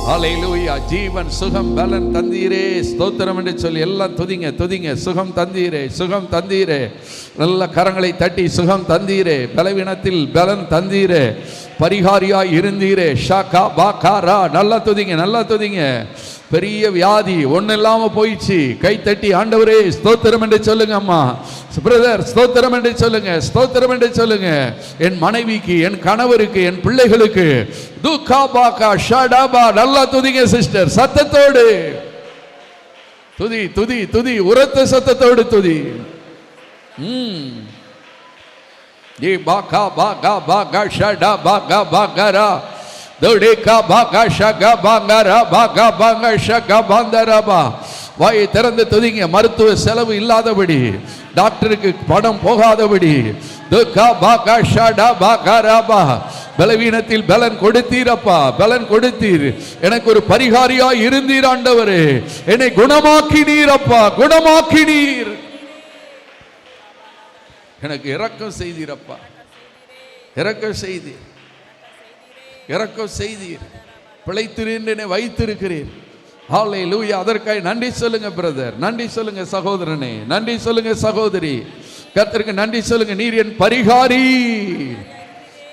ஹல்லேலூயா. ஜீவன் சுகம் பலன் தந்தீரே, ஸ்தோத்திரம் என்று சொல்லி எல்லாம் துதிங்க துதிங்க. சுகம் தந்தீரே, சுகம் தந்தீரே. நல்ல கரங்களை தட்டி சுகம் தந்தீரே, பலவீனத்தில் பலன் தந்தீரே, பரிகாரியாய் இருந்தீரே. ஷாகா பாகாரா. நல்லா துதிங்க, நல்லா துதிங்க. பெரிய வியாதி ஒன்றும் இல்லாமல் போயிடுச்சு. கை தட்டி ஆண்டவரே ஸ்தோத்திரம் என்று சொல்லுங்க. அம்மா பிரதர் ஸ்தோத்திரம் என்று சொல்லுங்க, ஸ்தோத்திரம் என்று சொல்லுங்க. என் மனைவிக்கு, என் கணவருக்கு, என் பிள்ளைகளுக்கு துக்கா பாக்கா ஷடாபா. நல்லா துதிங்க சிஸ்டர், சத்தத்தோடு துதி துதி துதி, உரத்த சத்தத்தோடு துதி. ஏ பாகா பாகா பாகா ஷடா பாகா பாகரா தோடேகா பாகா ஷகா பாங்கரா பாகா பாங்கா ஷகா பாந்தரபா. வாயை திறந்து துதிங்க. மருத்துவ செலவு இல்லாதபடி, டாக்டருக்கு பணம் போகாதபடி, துக்கா பாகா ஷடா பாகரபா. பலவீனத்தில் பலன் கொடுத்தீரப்பா, பலன் கொடுத்தீர். எனக்கு ஒரு பரிகாரியா இருந்தீர் ஆண்டவரே. என்னை குணமாக்கினீரப்பா, குணமாக்கினீர். எனக்கு இரக்கம் செய்தீரப்பா, இரக்கம் செய்தீர், இரக்கம் செய்தீர். பிழைத்திருந்து என்னை வைத்திருக்கிறீர். ஹல்லேலூயா. அதற்காக நன்றி சொல்லுங்க பிரதர், நன்றி சொல்லுங்க சகோதரனே, நன்றி சொல்லுங்க சகோதரி. கர்த்தருக்கு நன்றி சொல்லுங்க. நீர் என் பரிகாரி.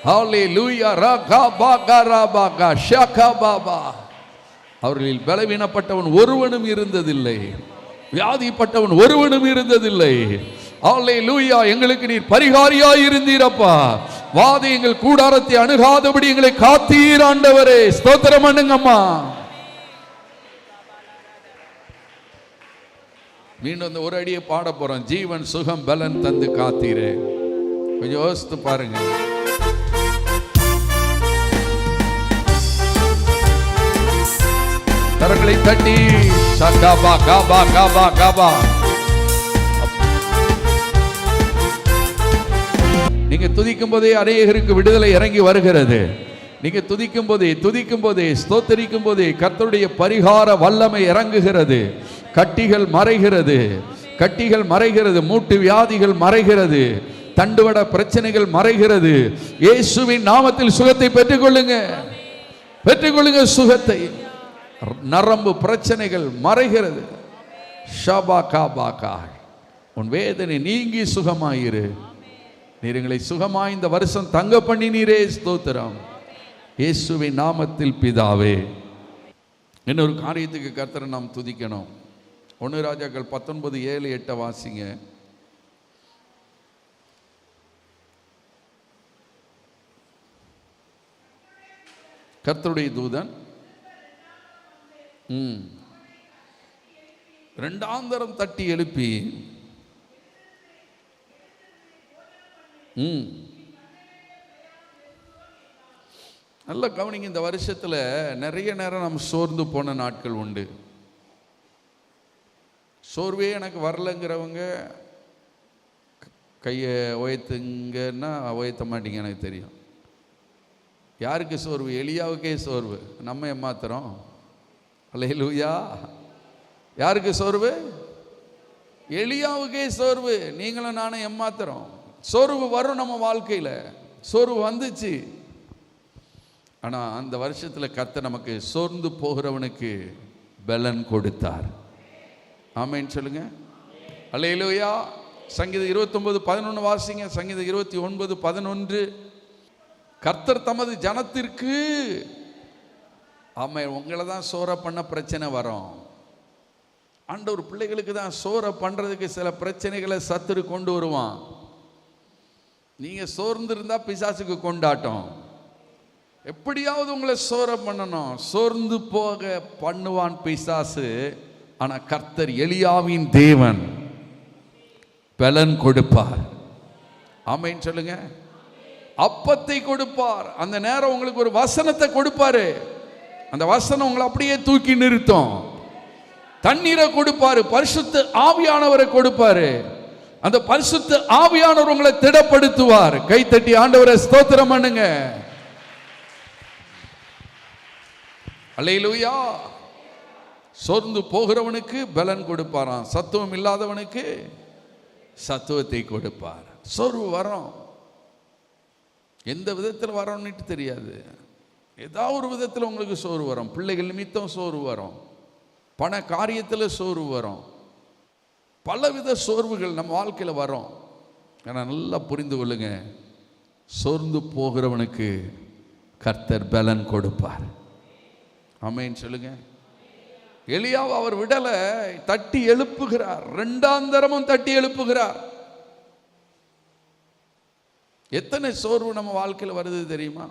ஹல்லேலூயா. ரகா பாகா ராபாகா ஷகா பாபா. அவர்களில் பலவீனப்பட்டவன் ஒருவனும் இருந்ததில்லை, வியாதிப்பட்டவன் ஒருவனும் இருந்ததில்லை. ஹல்லேலூயா. எங்களுக்கு நீர் பரிகாரியாய் இருந்தீரப்பா. வாதி எங்கள் கூடாரத்தை அணுகாதபடி எங்களை காத்தீர் ஆண்டவரே. ஸ்தோத்திரம் பண்ணுங்கம்மா. மீண்டும் அந்த ஒரு அடியை பாட போறோம். ஜீவன் சுகம் பலன் தந்து காத்தீரே. கொஞ்சம் யோசித்து பாருங்க. கரங்களை தட்டி சகாபா காபா காபா காபா. நீங்க துதிக்கும் போதே அநேகருக்கு விடுதலை இறங்கி வருகிறது. நீங்க துதிக்கும் போதே ஸ்தோத்தரிக்கும் போதே கர்த்தருடைய பரிகார வல்லமை இறங்குகிறது. கட்டிகள் மறைகிறது, கட்டிகள் மறைகிறது, மூட்டு வியாதிகள் மறைகிறது, தண்டுவட பிரச்சனைகள் மறைகிறது. இயேசுவின் நாமத்தில் சுகத்தை பெற்றுக்கொள்ளுங்க, பெற்றுக்கொள்ளுங்க சுகத்தை. நரம்பு பிரச்சனைகள் மறைகிறது. ஷபா காபாகா. உன் வேதனை நீங்கி சுகமாயிரு. நீர் எங்களை சுகமாய் இந்த வருஷம் தங்க பண்ணினீரே. ஸ்தோத்திரம் இயேசுவின் நாமத்தில் பிதாவே. இன்னொரு காரியத்துக்கு கர்த்தரை நாம் துதிக்கணும். 1 ராஜாக்கள் 19:7-8 வாசிங்க. கர்த்தருடைய தூதன் இரண்டாந்தரம் தட்டி எழுப்பி நல்ல கவனிங்க. இந்த வருஷத்தில் நிறைய நேரம் நம்ம சோர்ந்து போன நாட்கள் உண்டு. சோர்வே எனக்கு வரலங்கிறவங்க கையை உயர்த்துங்கன்னா உயர்த்த மாட்டீங்க, எனக்கு தெரியும். யாருக்கு சோர்வு? எலியாவுக்கே சோர்வு. நம்ம ஏமாத்துறோம். அல்லேலூயா. யாருக்கு சோர்வு? எலியாவுக்கே சோர்வு. நீங்களும் நானும் ஏமாத்துறோம். சோர்வு வரும் நம்ம வாழ்க்கையில். சோர்வு வந்துச்சு. ஆனால் அந்த வருஷத்தில் கர்த்தர் நமக்கு சோர்ந்து போகிறவனுக்கு பலன் கொடுத்தார். ஆமென் சொல்லுங்க. அல்லேலூயா. சங்கீதம் 29:11 வாசிங்க. சங்கீதம் 29:11. கர்த்தர் தமது ஜனத்திற்கு, ஆமாம், உங்களை தான் சோற பண்ண பிரச்சனை வரும். ஆண்டவர் பிள்ளைகளுக்கு தான் சோற பண்ணுறதுக்கு சில பிரச்சனைகளை சத்துரு கொண்டு வருவான். நீங்கள் சோர்ந்து இருந்தால் பிசாசுக்கு கொண்டாட்டம். எப்படியாவது உங்களை சோற பண்ணணும், சோர்ந்து போக பண்ணுவான் பிசாசு. ஆனால் கர்த்தர் எலியாவின் தேவன் பலன் கொடுப்பார். ஆமென் சொல்லுங்க. அப்பத்தை கொடுப்பார். அந்த நேரம் உங்களுக்கு ஒரு வசனத்தை கொடுப்பாரு. அந்த வசனம் உங்களை அப்படியே தூக்கி நிறுத்தும். தண்ணீரை கொடுப்பாரு, பரிசுத்த ஆவியானவரை கொடுப்பாரு. அந்த பரிசுத்த ஆவியானவர் உங்களை திடப்படுத்துவார். கைத்தட்டி ஆண்டவரை ஸ்தோத்திரம் பண்ணுங்க. அல்லேலூயா. சோர்ந்து போகிறவனுக்கு பலன் கொடுப்பாராம், சத்துவம் இல்லாதவனுக்கு சத்துவத்தை கொடுப்பார். சோர்வு வரும், எந்த விதத்தில் வரோம்னு தெரியாது. ஏதாவது ஒரு விதத்தில் உங்களுக்கு சோர்வு வரும். பிள்ளைகள் நிமித்தம் சோர்வு வரும், பண காரியத்தில் சோர்வு வரும், பலவித சோர்வுகள் நம்ம வாழ்க்கையில் வரும். ஆனால் நல்லா புரிந்து கொள்ளுங்க, சோர்ந்து போகிறவனுக்கு கர்த்தர் பலன் கொடுப்பார். ஆமென் சொல்லுங்க. எலியாவை அவர் விடலை, தட்டி எழுப்புகிறார். 2ஆம் தரமும் தட்டி எழுப்புகிறார். எத்தனை சோர்வு நம்ம வாழ்க்கையில் வருது தெரியுமா?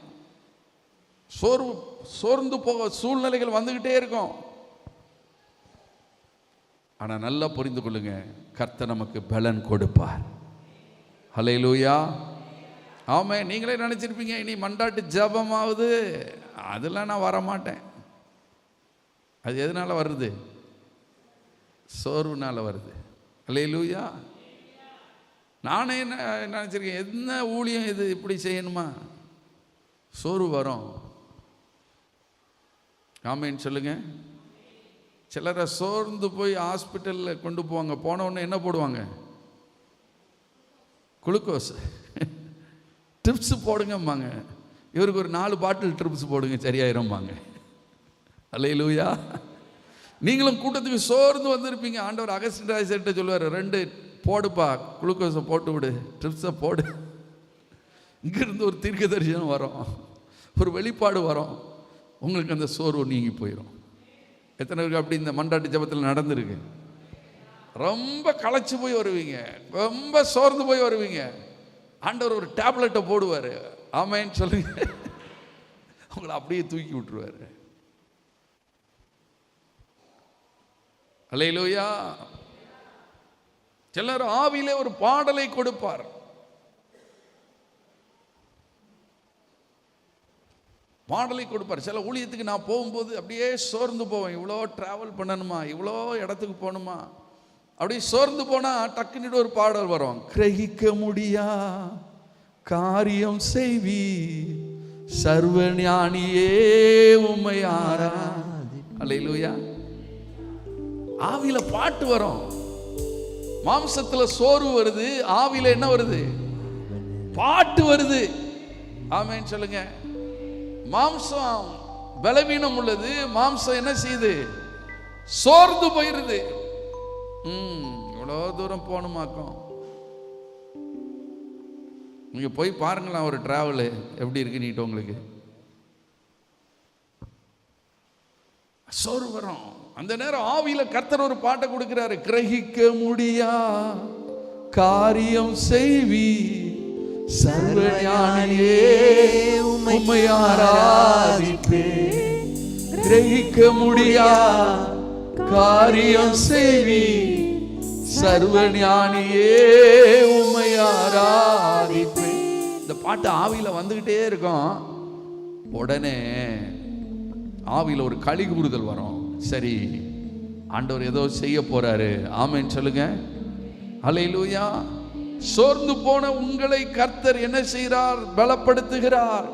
சோர்ந்து போக சூழ்நிலைகள் வந்துகிட்டே இருக்கும். ஆனால் நல்லா புரிந்து கொள்ளுங்க, கர்த்தர் நமக்கு பலன் கொடுப்பார். ஹல்லேலூயா. ஆமாம், நீங்களே நினச்சிருப்பீங்க இனி மண்டாட்டு ஜபமாவது, அதெல்லாம் நான் வரமாட்டேன். அது எதனால வருது? சோர்வுனால வருது. ஹல்லேலூயா. நானே என்ன நினச்சிருக்கேன், என்ன ஊழியம் இது, இப்படி செய்யணுமா? சோர்வு வரும். ஆமென் சொல்லுங்க. சிலரை சோர்ந்து போய் ஹாஸ்பிட்டலில் கொண்டு போவாங்க. போன உடனே என்ன போடுவாங்க? குளுக்கோஸ் ட்ரிப்ஸ் போடுங்கம்பாங்க. இவருக்கு ஒரு 4 பாட்டில் ட்ரிப்ஸ் போடுங்க, சரியாயிரும்பாங்க. அல்லேலூயா. நீங்களும் கூட்டத்துக்கு சோர்ந்து வந்திருப்பீங்க. ஆண்டவர் அகஸ்டின்ராஜர்கிட்ட சொல்லுவார், 2 போடுப்பா, குளுக்கோஸை போட்டு விடு, ட்ரிப்ஸை போடு. இங்கிருந்து ஒரு தீர்க்க தரிசனம் வரும், ஒரு வெளிப்பாடு வரும், உங்களுக்கு அந்த சோர்வு நீங்கி போயிடும். எத்தனை பேருக்கு அப்படி இந்த மண்டாட்டு ஜபத்தில் நடந்திருக்கு? ரொம்ப களைச்சு போய் வருவீங்க, ரொம்ப சோர்ந்து போய் வருவீங்க. ஆண்டவர் ஒரு டேப்லெட்டை போடுவார். ஆமேன்னு சொல்லுங்க, உங்களை அப்படியே தூக்கி விட்டுருவார். அல்லேலூயா. சிலர் ஆவியிலே ஒரு பாடலை கொடுப்பார். பாடலை கொடுப்பார். சில ஊழியத்துக்கு நான் போகும்போது அப்படியே சோர்ந்து போவேன். இவ்வளோ ட்ராவல் பண்ணணுமா, இவ்வளோ இடத்துக்கு போகணுமா, அப்படியே சோர்ந்து போனால் டக்குன்னு ஒரு பாடல் வரும். கிரகிக்க முடியா காரியம் செய்வி சர்வஞானியே உம்மை ஆராதி. அல்லேலூயா. ஆவியில பாட்டு வரும். மாம்சத்துல சோர்வு வருது, ஆவியில என்ன வருது? பாட்டு வருது. ஆமென் சொல்லுங்க. மாம்சம் பலவீனம் உள்ளது, மாம்சம் என்ன செய்யுது? சோர்ந்து போயிருது. இவ்வளோ தூரம் போகணுமாக்கும். நீங்க போய் பாருங்களா ஒரு டிராவல் எப்படி இருக்கு நீட்டு. உங்களுக்கு சோர்வு வரும். அந்த நேரம் ஆவியில கர்த்தர் ஒரு பாட்டை கொடுக்கிறாரு. கிரகிக்க முடியா காரியம் செய்வி சர்வஞானியே உம்மை ஆராதிப்பேன். கிரகிக்க முடியா காரியம் செய்வி சர்வஞானியே உம்மை ஆராதிப்பேன். இந்த பாட்டு ஆவியில வந்துகிட்டே இருக்கும். உடனே ஆவியில ஒரு களி கூறுதல் வரும். சரி, ஆண்டவர் ஏதோ செய்ய போறாரு. ஆமென் சொல்லுங்க. அல்லேலூயா. சோர்ந்து போன உங்களை கர்த்தர் என்ன செய்கிறார்? பலப்படுத்துகிறார்.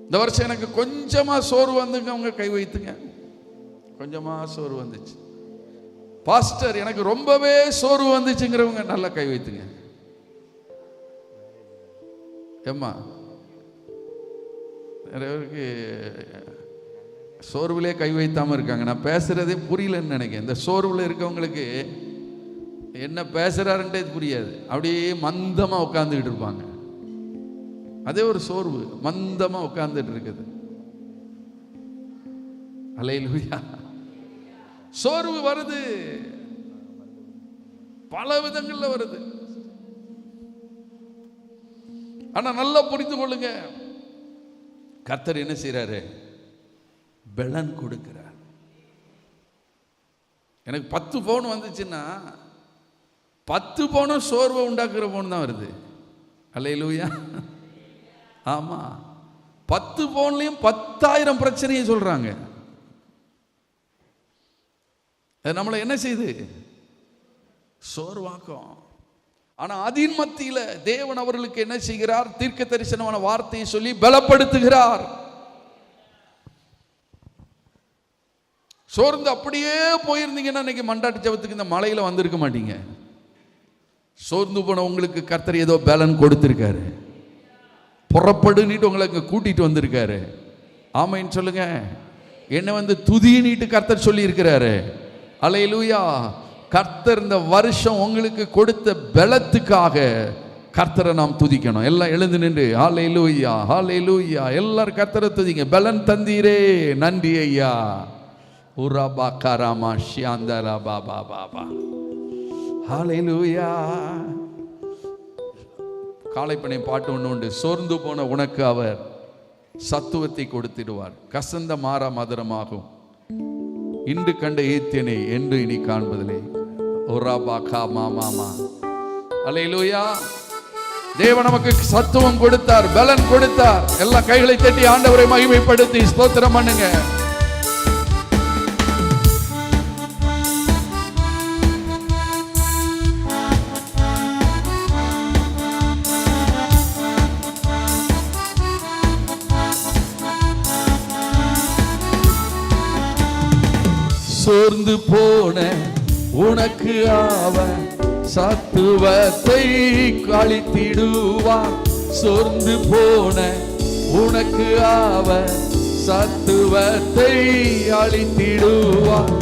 இந்த வருஷம் எனக்கு கொஞ்சமா சோர்வு வந்துங்க, அவங்க கை வைத்துங்க. கொஞ்சமா சோர்வு வந்துச்சு. பாஸ்டர் எனக்கு ரொம்பவே சோர்வு வந்துச்சுங்கிறவங்க நல்லா கை வைத்துங்க. ஏம்மா நிறைய பேருக்கு சோர்விலே கை வைத்தாம இருக்காங்க. நான் பேசுறதே புரியலன்னு நினைக்கிறேன். இந்த சோர்வில் இருக்கவங்களுக்கு என்ன பேசுறாருன்றே புரியாது. அப்படியே மந்தமா உட்கார்ந்துக்கிட்டு இருப்பாங்க. அதே ஒரு சோர்வு, மந்தமா உட்கார்ந்துட்டு இருக்குது. அல்லேலூயா. சோர்வு வருது, பல விதங்கள்ல வருது. ஆனா நல்லா புரிந்து கொள்ளுங்க, கர்த்தர் என்ன செய்யறாரு? பலன் கொடுக்கிறார். எனக்கு 10 பவுன் வந்துச்சுன்னா 10 பவுனும் சோர்வை உண்டாக்குற பவுன் தான் வருது. அல்லேலூயா. ஆமா, 10 பவுன்லயும் 10,000 பிரச்சனையை சொல்றாங்க. அது நம்மளை என்ன செய்யுது? சோர்வாக்கும். ஆனா அதின் மத்தியில தேவன் அவர்களுக்கு என்ன செய்கிறார்? தீர்க்க தரிசனமான வார்த்தையை சொல்லி பலப்படுத்துகிறார். சோர்ந்து அப்படியே போயிருந்தீங்கன்னா இன்னைக்கு மண்டாட்டு ஜெபத்துக்கு இந்த மலையில வந்திருக்க மாட்டீங்க. சோர்ந்து போன உங்களுக்கு கர்த்தர் ஏதோ பலன் கொடுத்திருக்காரு. புறப்படுன்னுட்டு உங்களை கூட்டிட்டு வந்திருக்காரு. ஆமைன்னு சொல்லுங்க. என்ன வந்து துதினிட்டு கர்த்தர் சொல்லி இருக்கிறாரு. அல்லேலூயா. கர்த்தர் இந்த வருஷம் உங்களுக்கு கொடுத்த பலத்துக்காக கர்த்தரை நாம் துதிக்கணும். எல்லாம் எழுந்து நின்று ஹல்லேலூயா ஹல்லேலூயா. எல்லாரும் கர்த்தரை துதிங்க. பலன் தந்தீரே, நன்றி ஐயா. உரபா கராமா ஷியாந்தரா பாபா பாபா. ஹல்லேலூயா. காளைப்பனை பாட்டு ஒன்று உண்டு. சோர்ந்து போன உனக்கு அவர் சத்துவத்தை கொடுத்திடுவார். கசந்த மாறா மதுரமாகும். இன்று கண்ட ஈத்தியனை என்று இனி காண்பதில்லை. அல்லேலூயா. தேவன் நமக்கு சத்துவம் கொடுத்தார், பலன் கொடுத்தார். எல்லா கைகளை தட்டி ஆண்டவரை மகிமைப்படுத்தி ஸ்தோத்திரம் பண்ணுங்க. சோர்ந்து போன உனக்கு அவர் சத்துவத்தை அளித்திடுவார். சோர்ந்து போன உனக்கு அவர் சத்துவத்தை அளித்திடுவார்.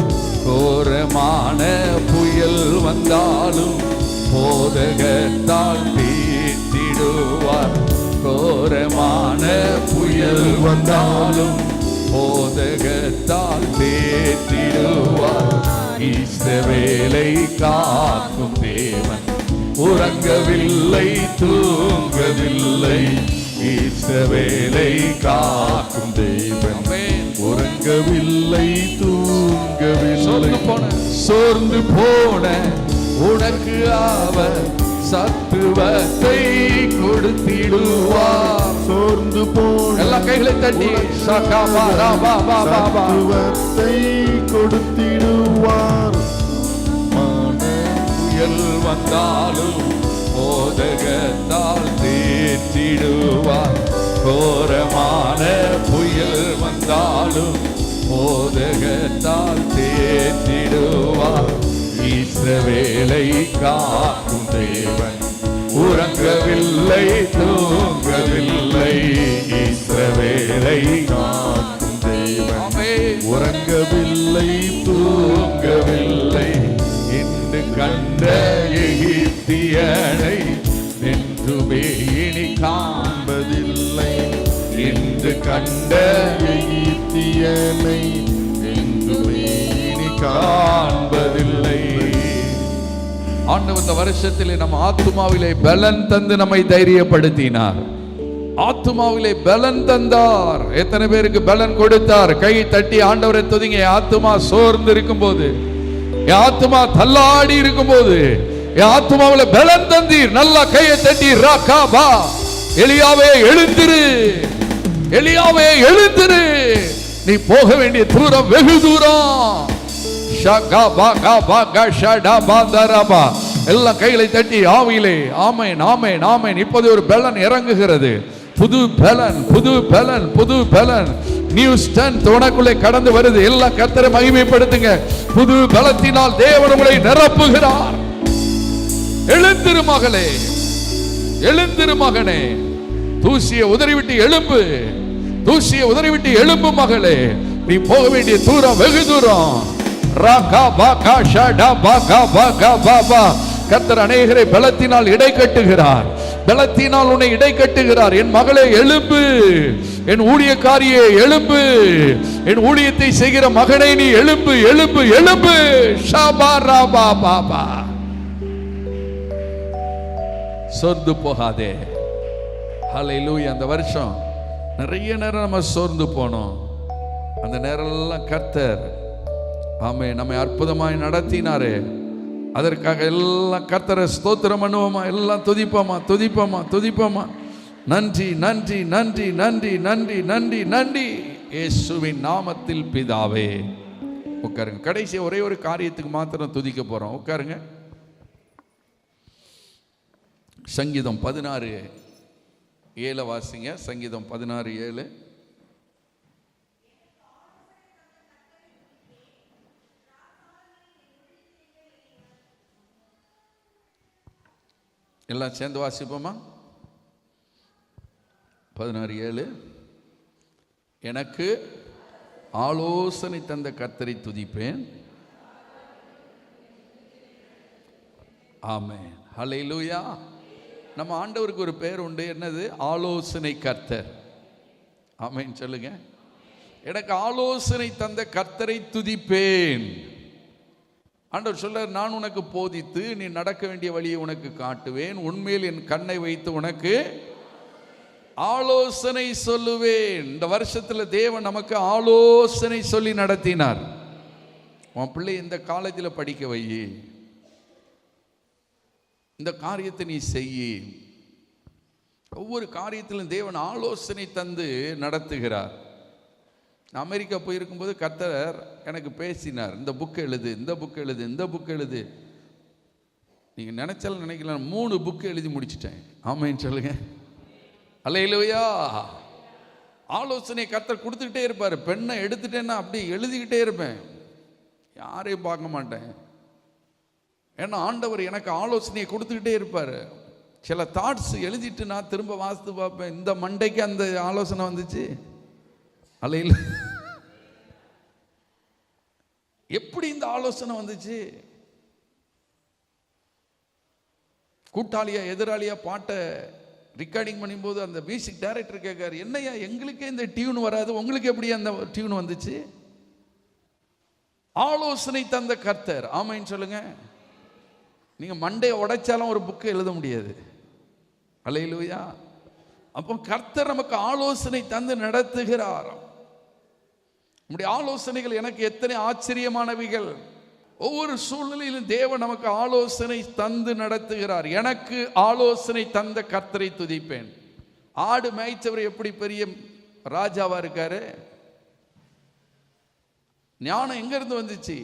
கோரமான புயல் வந்தாலும் போதகத்தால் தீர்த்திடுவார். கோரமான புயல் வந்தாலும் போதகத்தால் தேற்றிடுவார். இஸ்ரவேலை காக்கும் தேவன் உறங்கவில்லை, தூங்கவில்லை. இஸ்ரவேலை காக்கும் தேவன் உறங்கவில்லை, தூங்கவில்லை. சோர்ந்து போன உனக்கு அவர் சத்துவத்தை கொடுத்திடுவார். சோர்ந்து போன எல்லா கைகளை தட்டி சத்துவத்தை கொடுத்திடுவார். புயல் வந்தாலும் போதகத்தால் தேற்றிடுவார். கோரமான புயல் வந்தாலும் போதகத்தால் தேற்றிடுவார். இஸ்ரவேலை காக்கும் தேவன் உறங்கவில்லை, தூங்கவில்லை. இஸ்ரவேலை காக்கும் தேவன் உறங்கவில்லை, தூங்கவில்லை. இன்று கண்ட எகிப்தியனை என்றுமே இனி காண்பதில்லை. இன்று கண்ட எகிப்தியனை என்றுமே இனி காண்பதில்லை. ஆண்டவர் இந்த வருஷத்திலே நம்ம ஆத்துமாவிலே பலன் தந்து நம்மை தைரியப்படுத்தினார். ஆத்துமாவிலே பலன் தந்தார். எத்தனை பேருக்கு பலன் கொடுத்தார்? கை தட்டி ஆண்டவரை துதிங்க. என் ஆத்துமா சோர்ந்து இருக்கும் போது, என் ஆத்துமா தள்ளாடி இருக்கும் போது, என் ஆத்துமாவில பலன் தந்தீர். நல்லா கையை தட்டி ராகாபா. எலியாவே எழுந்திரு, எலியாவே எழுந்திரு. நீ போக வேண்டிய தூரம் வெகு தூரம். எல்லாம் கைகளை தட்டி ஆவியிலே ஆமென் ஆமென் ஆமென். இப்போது ஒரு பலன் இறங்குகிறது. புது பலன், புது பலன், புது பலன். நியூ ஸ்ட்ரென்த் உனக்குள்ளே கடந்து வருது. எல்லா கர்த்தரை மகிமைப்படுத்துங்க. புது பலத்தினால் தேவன் உங்களை நிரப்புகிறார். எழுந்திரு மகளே, எழுந்திரு மகனே. தூசியை உதறிவிட்டு எழும்பு, தூசியை உதறிவிட்டு எழும்பு மகளே. நீ போக வேண்டிய தூரம் வெகு தூரம். ராகா பாகா ஷடா பாகா பாகா பாபா. கர்த்தர் அநேகரை பலத்தினால் இடை கட்டுகிறார். பலத்தினால் உன்னை இடை கட்டுகிறார். என் மகளே எழும்பு, என் ஊழியக்காரியே எழும்பு, என் ஊழியத்தை செய்கிற மகனை நீ எழும்பு, எழும்பு, எழும்பு. ஷபா ராபா பாபா. சோர்ந்து போகாதே. ஹல்லேலூயா. அந்த வருஷம் நிறைய நேரம் நம்ம சோர்ந்து போனோம். அந்த நேரம் எல்லாம் கர்த்தர் ஆமே நம்மை அற்புதமாய் நடத்தினாரே. அதற்காக எல்லாம் கர்த்தரை ஸ்தோத்திரம் பண்ணுவோமா, எல்லாம் துதிப்போமா, துதிப்போமா, துதிப்போமா. நன்றி, நன்றி, நன்றி, நன்றி, நன்றி, நன்றி, நன்றி. இயேசுவின் நாமத்தில் பிதாவே. உட்காருங்க. கடைசி ஒரே ஒரு காரியத்துக்கு மாத்திரம் துதிக்க போறோம். உட்காருங்க. சங்கீதம் 16:7 வாசிங்க. சங்கீதம் 16:7. எல்லாம் சேர்ந்து வாசிப்போமா? 16:7. எனக்கு ஆலோசனை தந்த கர்த்தரை துதிப்பேன். ஆமென். ஹல்லேலூயா. நம்ம ஆண்டவருக்கு ஒரு பேர் உண்டு. என்னது? ஆலோசனை கர்த்தர். ஆமென் சொல்லுங்க. எனக்கு ஆலோசனை தந்த கர்த்தரை துதிப்பேன். ஆண்டவர் சொல்றார், நான் உனக்கு போதித்து நீ நடக்க வேண்டிய வழியை உனக்கு காட்டுவேன். உன்மேல் என் கண்ணை வைத்து உனக்கு ஆலோசனை சொல்லுவேன். இந்த வருஷத்துல தேவன் நமக்கு ஆலோசனை சொல்லி நடத்தினார். உன் பிள்ளை இந்த காலேஜில் படிக்க வை, இந்த காரியத்தை நீ செய்யி. ஒவ்வொரு காரியத்திலும் தேவன் ஆலோசனை தந்து நடத்துகிறார். அமெரிக்கா போயிருக்கும்போது கர்த்தர் எனக்கு பேசினார். இந்த புக் எழுது, இந்த புக் எழுது, இந்த புக் எழுது. நீங்கள் நினைச்சாலும் நினைக்கலாம், 3 புக்கு எழுதி முடிச்சிட்டேன். ஆமென் சொல்லுங்க. அல்லேலூயா. ஆலோசனை கர்த்தர் கொடுத்துக்கிட்டே இருப்பார். பெண்ணை எடுத்துட்டேன்னா அப்படி எழுதிக்கிட்டே இருப்பேன், யாரையும் பார்க்க மாட்டேன். ஏன்னா ஆண்டவர் எனக்கு ஆலோசனையை கொடுத்துக்கிட்டே இருப்பார். சில தாட்ஸ் எழுதிட்டு நான் திரும்ப வாசித்து பார்ப்பேன், இந்த மண்டைக்கு அந்த ஆலோசனை வந்துச்சு. அல்லேலூயா. எப்படி இந்த ஆலோசனை வந்துச்சு? கூட்டாளியா எதிராளியா பாட்டை ரெக்கார்டிங் பண்ணும்போது அந்த மியூசிக் டைரக்டர் கேட்காரு, என்னையா எங்களுக்கே இந்த டியூன் வராது, உங்களுக்கு எப்படி அந்த டியூன் வந்துச்சு? ஆலோசனை தந்த கர்த்தர். ஆமைன்னு சொல்லுங்க. நீங்க மண்டையை உடைச்சாலும் ஒரு புக்கு எழுத முடியாது. அல்லேலூயா. அப்போ கர்த்தர் நமக்கு ஆலோசனை தந்து நடத்துகிறார். நம்முடைய ஆலோசனைகள் எனக்கு எத்தனை ஆச்சரியமானவைகள். ஒவ்வொரு சூழ்நிலையிலும் தேவன் நமக்கு ஆலோசனை தந்து நடத்துகிறார். எனக்கு ஆலோசனை தந்த கர்த்தரை துதிப்பேன். ஆடு மேய்ச்சவர் எப்படி பெரிய ராஜாவா இருக்காரு? ஞானம் எங்க இருந்து வந்துச்சு?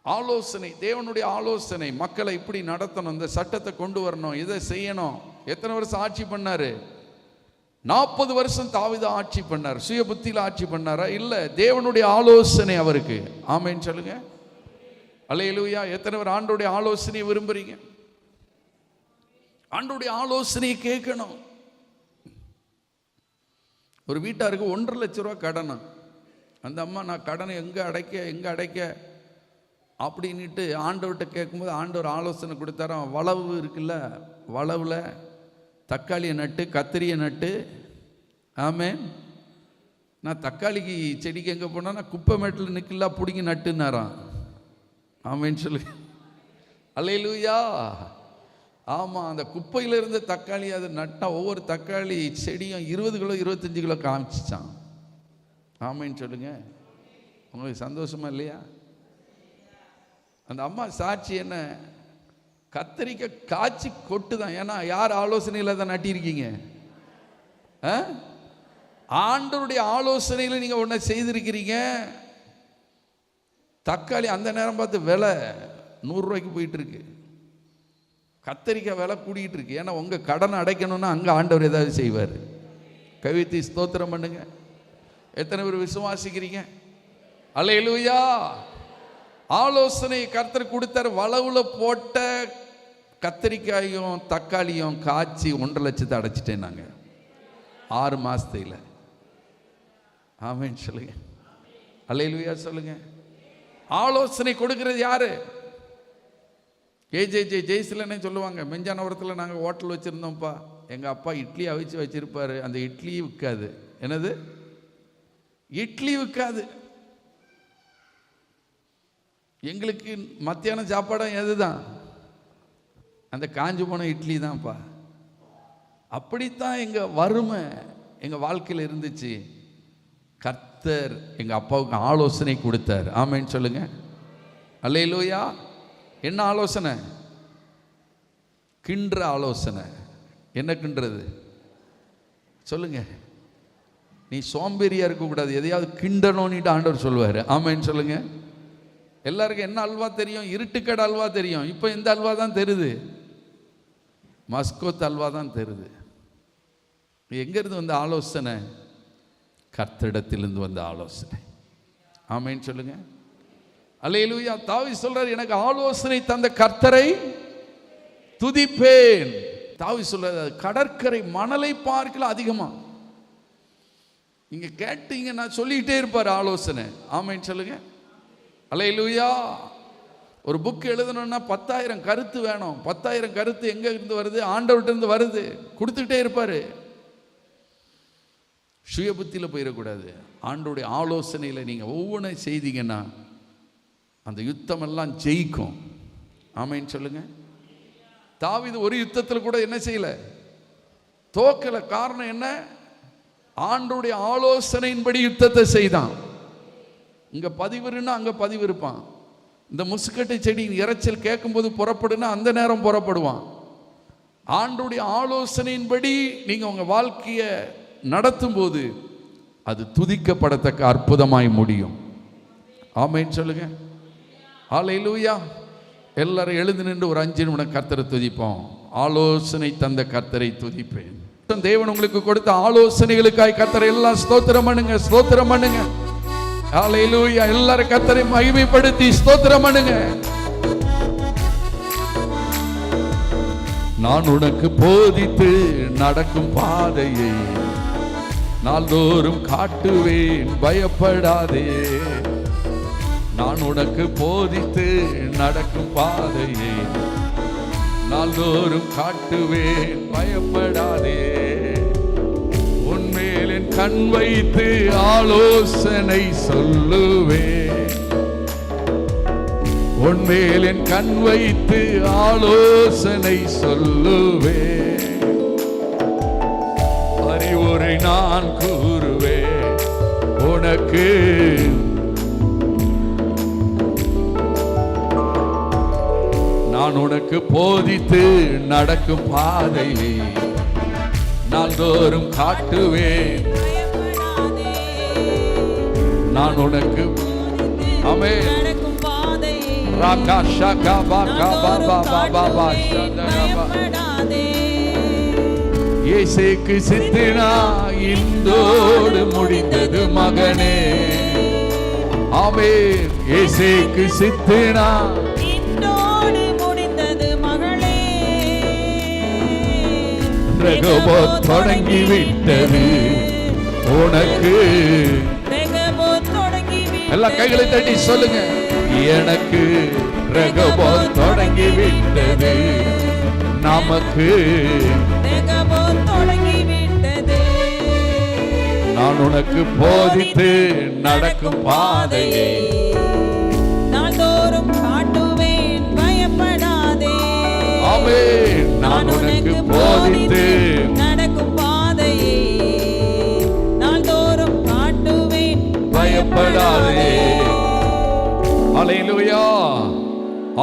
ஆலோசனை. தேவனுடைய ஆலோசனை. மக்களை இப்படி நடத்தணும், இந்த சட்டத்தை கொண்டு வரணும், இதை செய்யணும். எத்தனை வருஷம் ஆட்சி பண்ணாரு? 40 வருஷம் தாவீது ஆட்சி பண்ணார். சுய புத்தியில் ஆட்சி பண்ணாரா? இல்ல, தேவனுடைய ஆலோசனை அவருக்கு. ஆமென் சொல்லுங்க. அல்லேலூயா. எத்தனை பேர் ஆண்டவருடைய ஆலோசனையை விரும்புறீங்க? ஆண்டவருடைய ஆலோசனையை கேட்கணும். ஒரு வீட்டாருக்கு 1.5 லட்சம் ரூபாய் கடனா. அந்த அம்மா, நான் கடனை எங்க அடைக்க அப்படின்ட்டு ஆண்டவர்கிட்ட கேட்கும்போது ஆண்டவர் ஆலோசனை கொடுத்தாராம். வளவு இருக்குல்ல, வளவுல தக்காளியை நட்டு, கத்திரியை நட்டு. ஆமென். நான் தக்காளிக்கு செடிக்கு எங்கே போனால் நான் குப்பை மேட்டில் நிற்கல பிடிங்கி நட்டுன்னாராம். ஆமென் சொல்லுங்க. அல்லேலூயா. ஆமாம், அந்த குப்பையில் இருந்த தக்காளி அதை நட்டால் ஒவ்வொரு தக்காளி செடியும் 20 கிலோ 25 கிலோ காமிச்சிச்சான். ஆமென் சொல்லுங்க. உங்களுக்கு சந்தோஷமா இல்லையா? அந்த அம்மா சாட்சி என்ன? கத்தரிக்காய் காய்ச்சி கொட்டு தான். ஏன்னா யார் ஆலோசனையில் தான் நட்டிருக்கீங்க? ஆண்டவருடைய ஆலோசனையில் நீங்கள் ஒன்றை செய்திருக்கிறீங்க. தக்காளி அந்த நேரம் பார்த்து விலை 100 ரூபாய்க்கு போயிட்டு இருக்கு. கத்தரிக்காய் விலை கூடிட்டு இருக்கு. ஏன்னா உங்கள் கடனை அடைக்கணும்னா அங்கே ஆண்டவர் ஏதாவது செய்வார். கவிதை ஸ்தோத்திரம் பண்ணுங்க. எத்தனை பேர் விசுவாசிக்கிறீங்க? அல்லேலூயா. ஆலோசனை கர்த்தர் கொடுத்தார். வளவுல போட்ட கத்தரிக்காயும் தக்காளியும் காய்ச்சி 1.5 லட்சத்தை அடைச்சிட்டேன் நாங்கள் 6 மாசத்துல. ஆமென் சொல்லுங்க. அல்லேலூயா சொல்லுங்க. ஆலோசனை கொடுக்கிறது யாரு? ஜெய்சிலனே சொல்லுவாங்க, மெஞ்சானவரத்தில் நாங்கள் ஹோட்டல் வச்சுருந்தோம்ப்பா, எங்கள் அப்பா இட்லி அவிச்சு வச்சிருப்பாரு, அந்த இட்லி விற்காது. என்னது? இட்லி விற்காது. எங்களுக்கு மத்தியானம் சாப்பாடும் எதுதான்? அந்த காஞ்சு போன இட்லி தான்ப்பா. அப்படித்தான் எங்கள் வறுமை எங்கள் வாழ்க்கையில் இருந்துச்சு. கர்த்தர் எங்கள் அப்பாவுக்கு ஆலோசனை கொடுத்தார். ஆமேன்னு சொல்லுங்க. அல்லேலூயா. என்ன ஆலோசனை? கிண்டுற ஆலோசனை. என்ன கிண்டுறது? சொல்லுங்க. நீ சோம்பேறியா இருக்கக்கூடாது, எதையாவது கிண்டணும்னுட்டு ஆண்டவர் சொல்லுவார். ஆமேன்னு சொல்லுங்க. எல்லாருக்கும் என்ன அல்வா தெரியும்? இருட்டுக்கடை அல்வா தெரியும். இப்போ எந்த அல்வா தான் தெரியுது? மஸ்கோத் அல்வா தான் தெரியுது. எங்கிருந்து வந்த ஆலோசனை? கர்த்தரிடத்திலிருந்து வந்த ஆலோசனை. ஆமேன்னு சொல்லுங்க. அல்லேலூயா. தாவீது சொல்றார், எனக்கு ஆலோசனை தந்த கர்த்தரை துதிப்பேன். தாவீது சொல்றார், கடற்கரை மணலை பார்க்கல அதிகமா. நீங்க கேட்டீங்க, நான் சொல்லிக்கிட்டே இருப்பார் ஆலோசனை. ஆமேன்னு சொல்லுங்க. அல்லேலூயா. ஒரு புக் எழுதணும்னா 10,000 கருத்து வேணும். 10,000 கருத்து எங்க இருந்து வருது? ஆண்டவர்கிட்ட இருந்து வருது. கொடுத்துக்கிட்டே இருப்பாரு. சுய புத்தியில் போயிடக்கூடாது. ஆண்டவருடைய ஆலோசனையில் நீங்கள் ஒவ்வொன்றும் செய்தீங்கன்னா அந்த யுத்தம் எல்லாம் ஜெயிக்கும். ஆமேன்னு சொல்லுங்க. தாவீது ஒரு யுத்தத்தில் கூட என்ன செய்யல? தோக்கல. காரணம் என்ன? ஆண்டவருடைய ஆலோசனையின்படி யுத்தத்தை செய்தான். இங்க பதிவிருன்னா அங்க பதிவு இருப்பான். இந்த முசுக்கட்டை செடியின் இறைச்சல் கேட்கும்போது புறப்படுனா அந்த நேரம் புறப்படுவான். ஆண்டவருடைய ஆலோசனையின்படி நீங்க உங்க வாழ்க்கையை நடத்தும் போது அது துதிக்கப்படத்தக்க அற்புதமாய் முடியும். ஆமேன்னு சொல்லுங்க. அல்லேலூயா. எல்லாரும் எழுந்து நின்று ஒரு 5 நிமிடம் கர்த்தரை துதிப்போம். ஆலோசனை தந்த கர்த்தரை துதிப்பேன். தேவன் உங்களுக்கு கொடுத்த ஆலோசனைகளுக்காய் கர்த்தரை எல்லாம் ஸ்தோத்திரம் பண்ணுங்க, ஸ்தோத்திரம் பண்ணுங்க. அல்லேலூயா. எல்லாரும் கர்த்தரை மகிமைப்படுத்தி ஸ்தோத்திரம் பண்ணுங்க. நான் உனக்கு போதித்து நடக்கும் பாதையை நாள்தோறும் காட்டுவேன், பயப்படாதே. நான் உனக்கு போதித்து நடக்கும் பாதையை நாள்தோறும் காட்டுவேன், பயப்படாதே. உன்மேல் என் கண் வைத்து ஆலோசனை சொல்லுவேன். உன்மேல் என் கண் வைத்து ஆலோசனை சொல்லுவேன். அறிவுரை நான் கூறுவேன் உனக்கு. நான் உனக்கு போதித்து நடக்கும் பாதையை நாள்தோறும் காட்டுவேன். நான் உனக்கு ஆமென். ராகா ஷகா பாகா பாபா பாபா ஷந்தரபா. இயேசுக்கு சித்தினா இன்றோடு முடிந்தது மகனே. ஆமென். இயேசுக்கு சித்தினா இன்றோடு முடிந்தது மகளே. ரெகோபோத் தொடங்கி விட்டது உனக்கு. ரெகோபோத் தொடங்கி விட்டது. எல்லாம் கைகளை தட்டி சொல்லுங்க. எனக்கு ரெகோபோத் தொடங்கி விட்டது, நமக்கு ரெகோபோத் தொடங்கி விட்டது. நான் உனக்கு போதித்து நடக்கும் பாதையை நாள்தோறும் காட்டுவேன், பயப்படாதே. ஆமென். நான் உனக்கு போதித்து நடக்கும் பாதையை நாள்தோறும் காட்டுவேன், பயப்படாதே. அல்லேலூயா.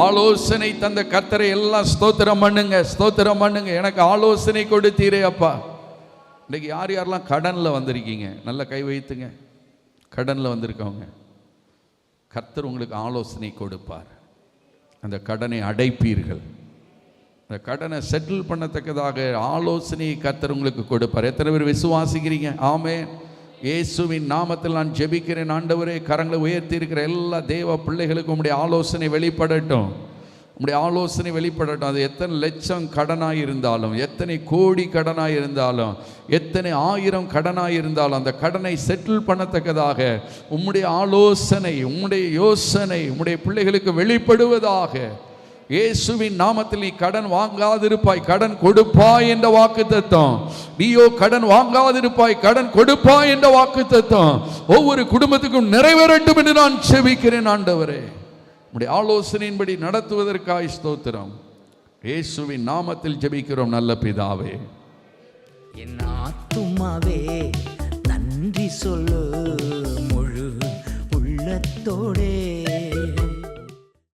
ஆலோசனை தந்த கர்த்தரை எல்லாம் ஸ்தோத்திரம் பண்ணுங்க, ஸ்தோத்திரம் பண்ணுங்க. எனக்கு ஆலோசனை கொடுத்தீரே அப்பா. இன்னைக்கு யார் யாரெல்லாம் கடனில் வந்திருக்கீங்க? நல்ல கை வைத்துங்க. கடனில் வந்திருக்கவங்க, கர்த்தர் உங்களுக்கு ஆலோசனை கொடுப்பார். அந்த கடனை அடைப்பீர்கள். அந்த கடனை செட்டில் பண்ணத்தக்கதாக ஆலோசனையை கர்த்தர் உங்களுக்கு கொடுப்பார். எத்தனை பேர் விசுவாசிக்கிறீங்க? ஆமென். இயேசுவின் நாமத்தில் நான் ஜெபிக்கிறேன். ஆண்டவரே, கரங்களை உயர்த்தி இருக்கிற எல்லா தேவ பிள்ளைகளுக்கும் உம்முடைய ஆலோசனை வெளிப்படட்டும். உம்முடைய ஆலோசனை வெளிப்படட்டும். அது எத்தனை லட்சம் கடனாக இருந்தாலும், எத்தனை கோடி கடனாக இருந்தாலும், எத்தனை 1000 கடனாக இருந்தாலும், அந்த கடனை செட்டில் பண்ணத்தக்கதாக உம்முடைய ஆலோசனை, உம்முடைய யோசனை உம்முடைய பிள்ளைகளுக்கு வெளிப்படுவதாக. இயேசுவின் நாமத்தில் நீ கடன் வாங்காதிருப்பாய், கடன் கொடுப்பாய் என்ற வாக்குத்தத்தம். நீயோ கடன் வாங்காதிருப்பாய், கடன் கொடுப்பாய் என்ற வாக்குத்தத்தம் ஒவ்வொரு குடும்பத்துக்கும் நிறைவேறட்டும் என்று நான் செபிக்கிறேன். ஆண்டவரே, உம்முடைய ஆலோசனையின்படி நடத்துவதற்காய் ஸ்தோத்திரம். இயேசுவின் நாமத்தில் ஜெபிக்கிறோம் நல்ல பிதாவே. என் ஆத்துமாவே நன்றி சொல்லு, முழு உள்ளத்தோடே